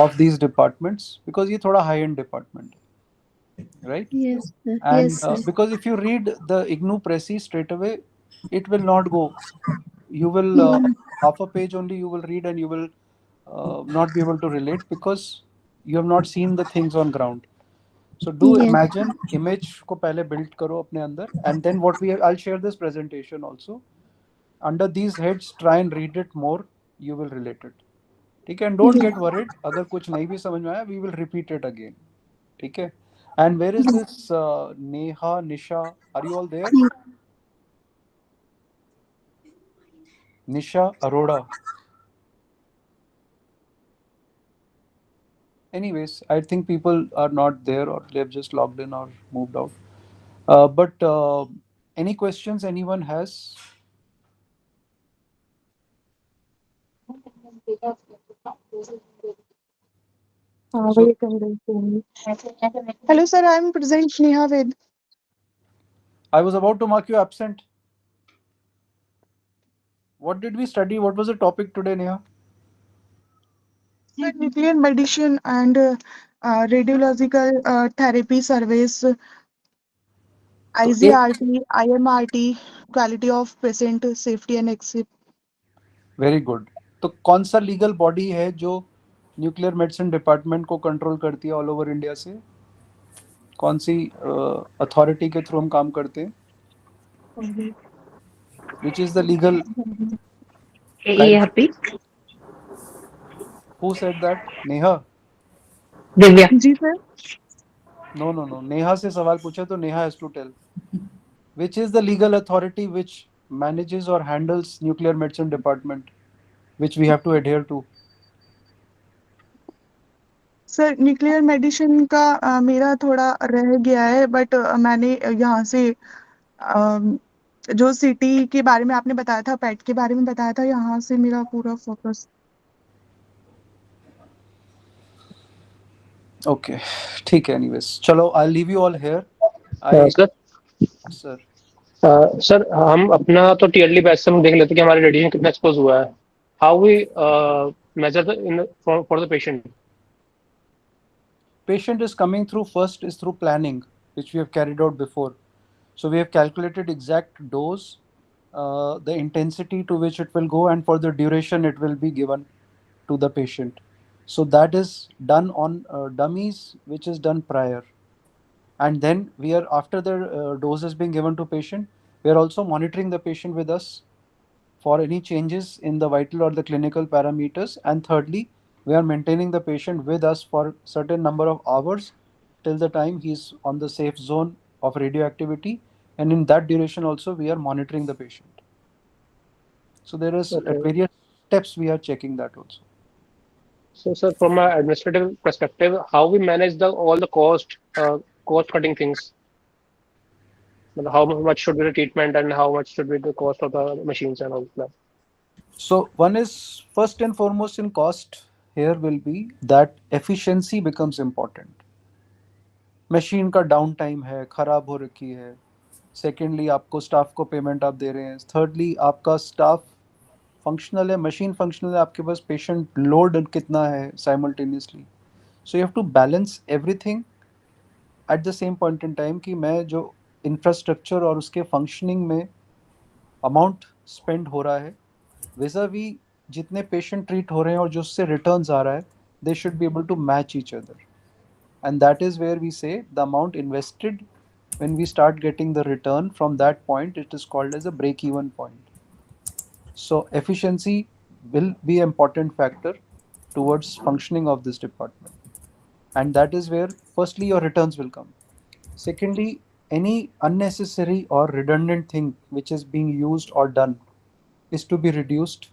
of these departments, because ये थोड़ा high end department है, right? Yes, sir. And Yes, sir. because if you read the IGNOU Prezi straight away, it will not go. You will half a page only you will read, and you will not be able to relate because you have not seen the things on ground. So do Yes. imagine image को पहले build करो अपने अंदर, and then I'll share this presentation also. Under these heads, try and read it more. You will relate it. ठीक है? And don't get worried. अगर कुछ नहीं भी समझ में आया, we will repeat it again. ठीक है? And where is this Neha, Nisha? Are you all there? Nisha, Arora. Anyways, I think people are not there, or they've just logged in or moved out. But any questions anyone has? Hello, sir. I am present Neha Ved. I was about to mark you absent. What did we study? What was the topic today, Neha? Sir, nuclear medicine and radiological therapy service, IGRT, IMRT, quality of patient safety and accept. Very good. तो कौन सा legal body है जो nuclear medicine department को control करती है all over India से? कौन सी अथॉरिटी के थ्रू हम काम करते हैं? Which is the legal? AARP. Who said that? Neha? Divya. Ji sir. No. Neha से सवाल पूछा तो Neha has to tell. Which is the legal authority which manages or handles nuclear medicine department, which we have to adhere to? Sir nuclear medicine का मेरा थोड़ा रह गया है, बट मैंने यहाँ से जो सिटी के बारे में आपने बताया था, पैट के बारे में बताया था, यहाँ से मेरा पूरा फोकस. Okay, ठीक है. Anyways, चलो, I'll leave you all here. Sir. Sir हम अपना तो टीयरली बेस से हम देख लेते हैं कि हमारे रेडिएशन कितना एक्सपोज हुआ है. How we measure for the patient? Patient is coming through first is through planning, which we have carried out before. So we have calculated exact dose, the intensity to which it will go, and for the duration it will be given to the patient. So that is done on dummies, which is done prior. And then we are, after the dose is being given to patient, we are also monitoring the patient with us for any changes in the vital or the clinical parameters. And thirdly, we are maintaining the patient with us for certain number of hours till the time he's on the safe zone of radioactivity. And in that duration also, we are monitoring the patient. So there is at various steps we are checking that also. So, sir, from an administrative perspective, how we manage all the cost cutting things? How much should be the treatment and how much should be the cost of the machines and all that? So one is, first and foremost in cost here will be that efficiency becomes important. Machine का down time है, खराब हो रखी है. Secondly, आपको staff को payment आप दे रहे हैं. Thirdly, आपका स्टाफ फंक्शनल है, मशीन फंक्शनल है, आपके पास पेशेंट लोड कितना है simultaneously. So you have to balance everything at the same point in time कि मैं जो इंफ्रास्ट्रक्चर और उसके फंक्शनिंग में अमाउंट स्पेंड हो रहा है विज़ावी जितने पेशेंट ट्रीट हो रहे हैं और जो उससे रिटर्न्स आ रहा है, they should be able to match each other. And that is where we say the amount invested when we start getting the return from that point, it is called as a break even point. So efficiency will be an important factor towards functioning of this department, and that is where firstly your returns will come. Secondly, any unnecessary or redundant thing which is being used or done is to be reduced.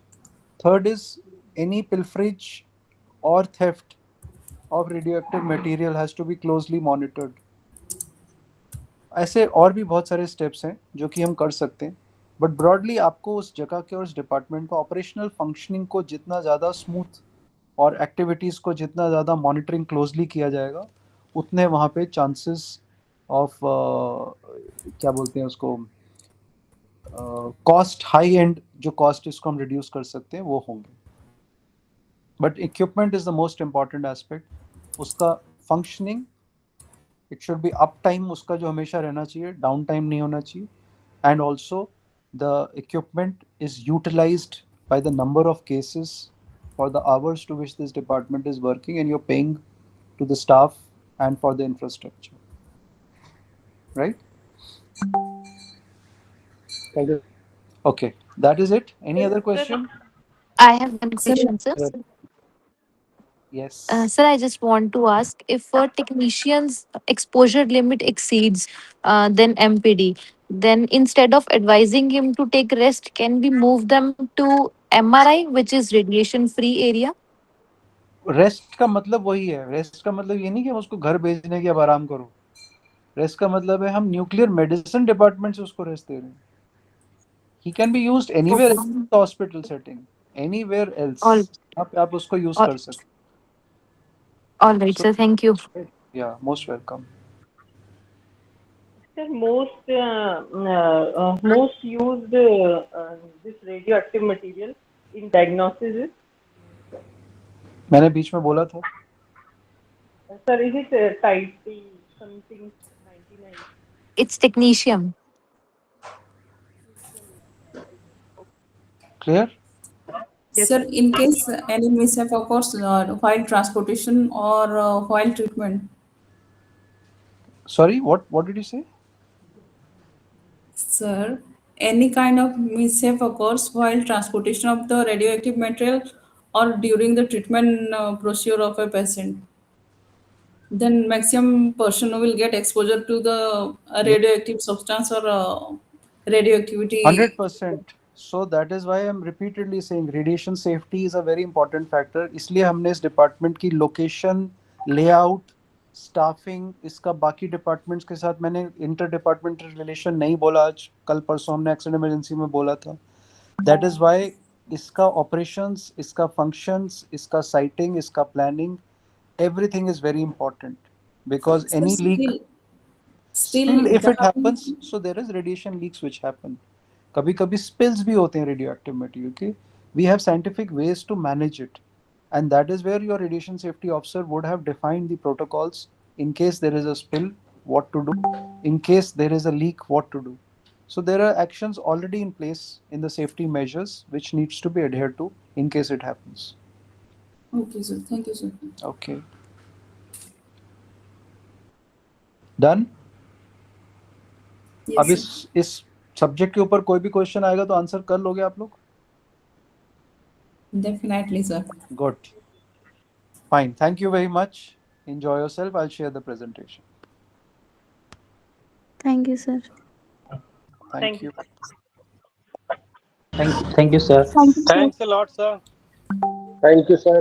Third is any pilferage or theft of radioactive material has to be closely monitored. ऐसे और भी बहुत सारे steps हैं जो कि हम कर सकते हैं, बट ब्रॉडली आपको उस जगह के और उस डिपार्टमेंट को ऑपरेशनल फंक्शनिंग को जितना ज़्यादा स्मूथ और एक्टिविटीज़ को जितना ज़्यादा मॉनिटरिंग क्लोजली किया जाएगा, उतने वहाँ पे चांसेस ऑफ क्या बोलते हैं उसको, कॉस्ट, हाई एंड जो कॉस्ट इसको हम रिड्यूस कर सकते हैं वो होंगे. But equipment is the most important aspect. उसका functioning, it should be up time उसका जो हमेशा रहना चाहिए, डाउन टाइम नहीं होना चाहिए. And also the equipment is utilised by the number of cases for the hours to which this department is working, and you're paying to the staff and for the infrastructure, right? Thank you. Okay, that is it. Any other question? I have one question, sir. Yes. Sir, I just want to ask, if a technician's exposure limit exceeds then MPD, then instead of advising him to take rest, can we move them to MRI, which is radiation free area? Rest का मतलब वही है. Rest का मतलब ये नहीं कि हम उसको घर भेजने के अब आराम करो. रेस्ट का मतलब है हम न्यूक्लियर मेडिसिन डिपार्टमेंट से उसको रेस्ट दे रहे हैं. He can be used anywhere in the hospital setting, anywhere else आप उसको यूज कर सकते. All right, sir. Thank you. Yeah, most welcome. Sir, most used this radioactive material in diagnosis is? मैंने बीच में बोला था. Sir, is it type T something 99? It's technetium. Clear? Yes. Sir, in case any mishap occurs while transportation or while treatment. Sorry, what did you say? Sir, any kind of mishap occurs while transportation of the radioactive material or during the treatment procedure of a patient, then maximum person will get exposure to the radioactive substance or radioactivity. 100%. So that is why I'm repeatedly saying radiation safety is a very important factor. इसलिए हमने इस department की location, layout, staffing, इसका बाकी departments के साथ मैंने inter departmental relation नहीं बोला. आज कल परसों हमने एक्सीडेंट इमरजेंसी में बोला था. दैट इज वाई इसका ऑपरेशंस, इसका फंक्शंस, इसका साइटिंग, इसका planning, everything is very important. Because any leak, still if it happens, so there is radiation leaks which happen. कभी कभी spills भी होते हैं radioactive material के. We have scientific ways to manage it, and that is where your radiation safety officer would have defined the protocols in case there is a spill, what to do, in case there is a leak, what to do. So there are actions already in place in the safety measures which needs to be adhered to in case it happens. Okay, sir. Thank you, sir. Okay. Done? Yes, अब इस subject के ऊपर कोई भी question आएगा तो answer कर लोगे आप लोग? Definitely, sir. Good. Fine. Thank you very much. Enjoy yourself. I'll share the presentation. Thank you, sir. Thank you. Thank you, sir. Thanks a lot, sir. Thank you, sir.